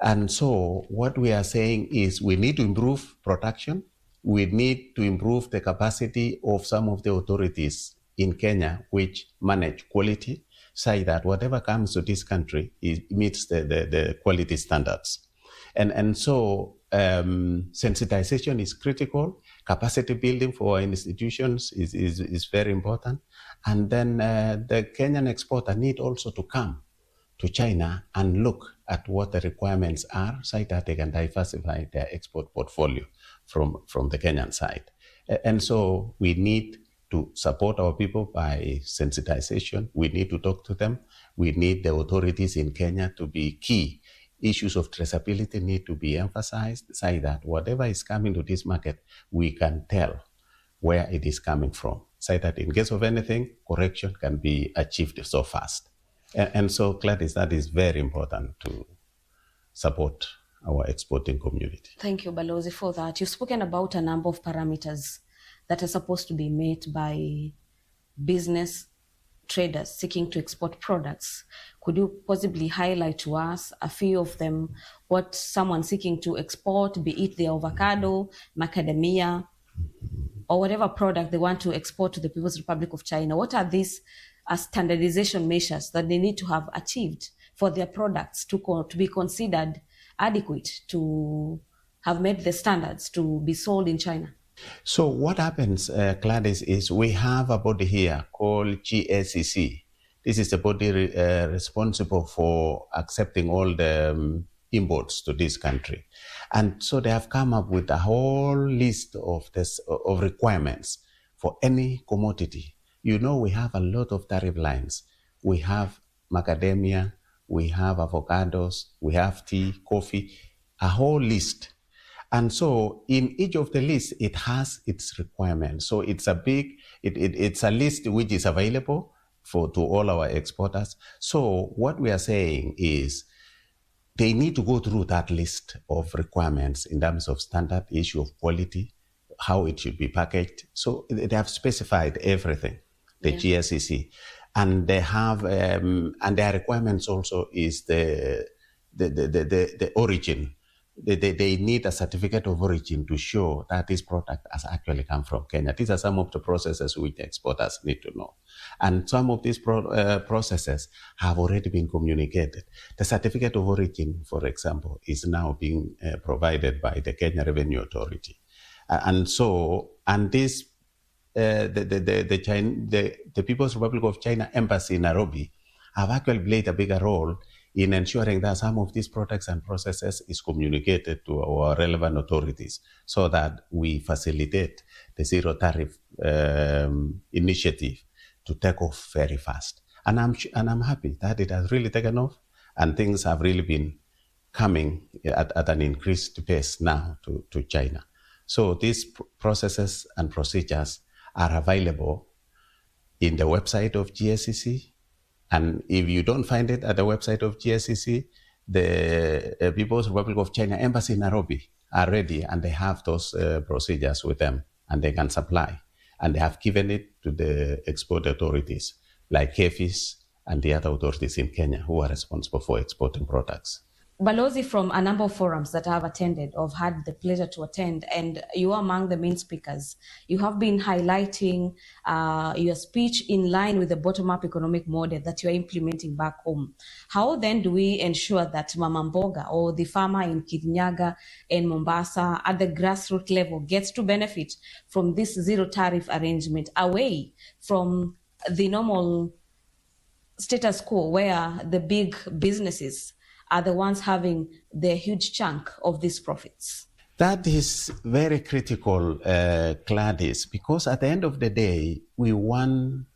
And so what we are saying is we need to improve production. We need to improve the capacity of some of the authorities in Kenya which manage quality, so that whatever comes to this country meets the quality standards. And so sensitization is critical. Capacity building for our institutions is very important. And then the Kenyan exporter need also to come to China and look at what the requirements are so that they can diversify their export portfolio from the Kenyan side. And so we need to support our people by sensitization. We need to talk to them. We need the authorities in Kenya to be key. Issues of traceability need to be emphasized so that whatever is coming to this market, we can tell where it is coming from, so that in case of anything, correction can be achieved so fast. And so, Gladys, that is very important to support our exporting community. Thank you, Balozi, for that. You've spoken about a number of parameters that are supposed to be met by business traders seeking to export products. Could you possibly highlight to us a few of them, what someone seeking to export, be it the avocado, macadamia, or whatever product they want to export to the People's Republic of China? What are these standardization measures that they need to have achieved for their products to be considered adequate to have met the standards to be sold in China? So what happens, Gladys, is we have a body here called GACC. This is the body responsible for accepting all the imports to this country. And so they have come up with a whole list of requirements for any commodity. You know, we have a lot of tariff lines. We have macadamia, we have avocados, we have tea, coffee, a whole list. And so in each of the lists, it has its requirements. So it's it's a list which is available to all our exporters. So what we are saying is they need to go through that list of requirements in terms of standard, issue of quality, how it should be packaged. So they have specified everything, the Yeah. GSCC. And they have, and their requirements also is the origin. They need a certificate of origin to show that this product has actually come from Kenya. These are some of the processes which exporters need to know. And some of these processes have already been communicated. The certificate of origin, for example, is now being provided by the Kenya Revenue Authority. And this, the People's Republic of China Embassy in Nairobi have actually played a bigger role in ensuring that some of these products and processes is communicated to our relevant authorities so that we facilitate the zero tariff initiative to take off very fast. And I'm happy that it has really taken off and things have really been coming at an increased pace now to China. So these processes and procedures are available in the website of GSCC. And if you don't find it at the website of GSCC, the People's Republic of China Embassy in Nairobi are ready and they have those procedures with them and they can supply. And they have given it to the export authorities like KFIS and the other authorities in Kenya who are responsible for exporting products. Balozi, from a number of forums that I have attended, or had the pleasure to attend, and you are among the main speakers, you have been highlighting your speech in line with the bottom-up economic model that you are implementing back home. How then do we ensure that Mama Mboga or the farmer in Kirinyaga and Mombasa at the grassroots level gets to benefit from this zero tariff arrangement away from the normal status quo where the big businesses are the ones having the huge chunk of these profits? That is very critical, Gladys, because at the end of the day, we want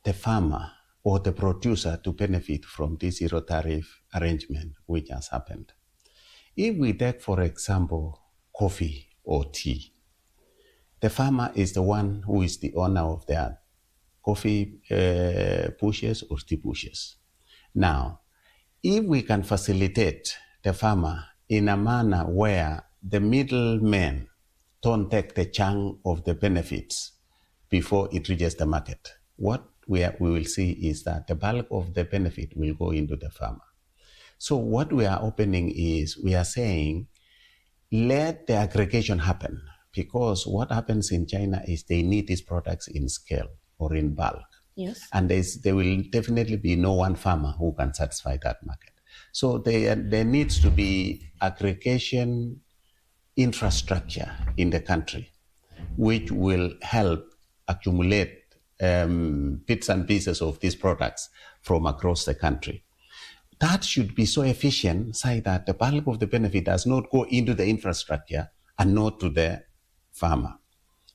the farmer or the producer to benefit from this zero tariff arrangement which has happened. If we take, for example, coffee or tea, the farmer is the one who is the owner of their coffee bushes or tea bushes. Now, if we can facilitate the farmer in a manner where the middlemen don't take the chunk of the benefits before it reaches the market, what we will see is that the bulk of the benefit will go into the farmer. So what we are opening is, we are saying, let the aggregation happen, because what happens in China is they need these products in scale or in bulk. Yes. And there will definitely be no one farmer who can satisfy that market. So there needs to be aggregation infrastructure in the country, which will help accumulate bits and pieces of these products from across the country. That should be so efficient, so that the bulk of the benefit does not go into the infrastructure and not to the farmer.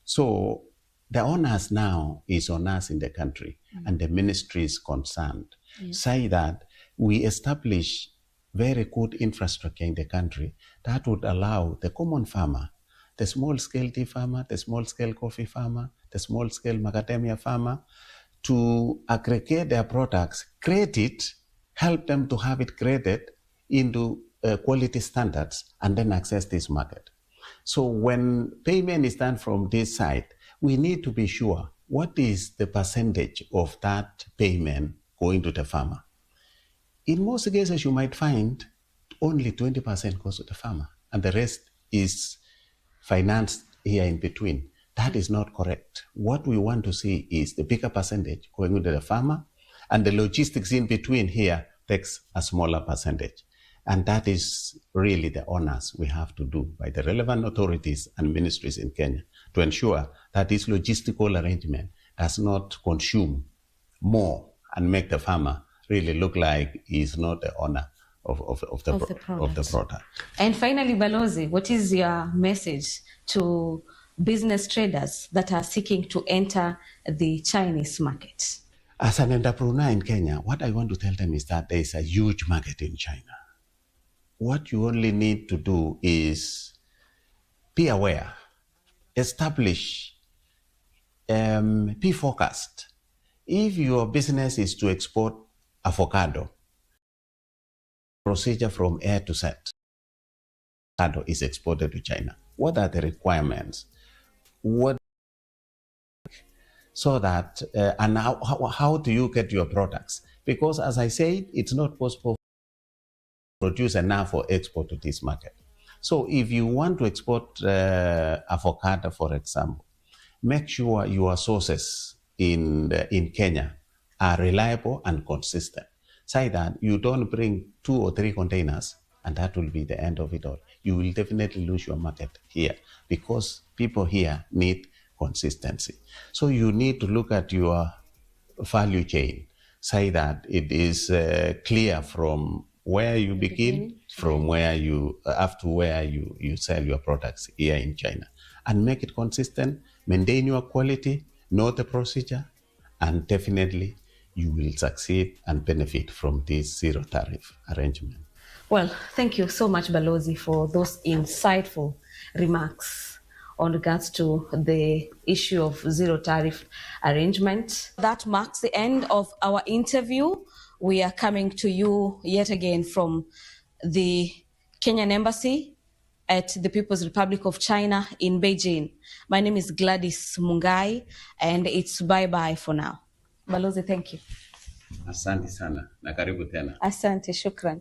So the onus now is on us in the country, and the ministry is concerned, say that we establish very good infrastructure in the country that would allow the common farmer, the small-scale tea farmer, the small-scale coffee farmer, the small-scale macadamia farmer, to aggregate their products, grade it, help them to have it graded into quality standards, and then access this market. So when payment is done from this side, we need to be sure what is the percentage of that payment going to the farmer. In most cases, you might find only 20% goes to the farmer, and the rest is financed here in between. That is not correct. What we want to see is the bigger percentage going to the farmer, and the logistics in between here takes a smaller percentage. And that is really the honors we have to do by the relevant authorities and ministries in Kenya to ensure that this logistical arrangement does not consume more and make the farmer really look like he's not the owner of the product. And finally, Balozi, what is your message to business traders that are seeking to enter the Chinese market? As an entrepreneur in Kenya, what I want to tell them is that there is a huge market in China. What you only need to do is be aware, establish, be focused. If your business is to export avocado, procedure from A to Z, avocado is exported to China. what are the requirements, what, so that, and how do you get your products? Because as I said, it's not possible to produce enough for export to this market. So if you want to export avocado, for example, make sure your sources in Kenya are reliable and consistent, so that you don't bring 2 or 3 containers and that will be the end of it all. You will definitely lose your market here because people here need consistency. So you need to look at your value chain, say that it is clear from where you begin, from where you, up to where you sell your products here in China, and make it consistent, maintain your quality, know the procedure, and definitely you will succeed and benefit from this zero tariff arrangement. Well, thank you so much, Balozi, for those insightful remarks on regards to the issue of zero tariff arrangement. That marks the end of our interview. We are coming to you yet again from the Kenyan Embassy at the People's Republic of China in Beijing. My name is Gladys Mungai, and it's bye-bye for now. Balozi, thank you. Asante sana na karibu tena. Asante, shukran.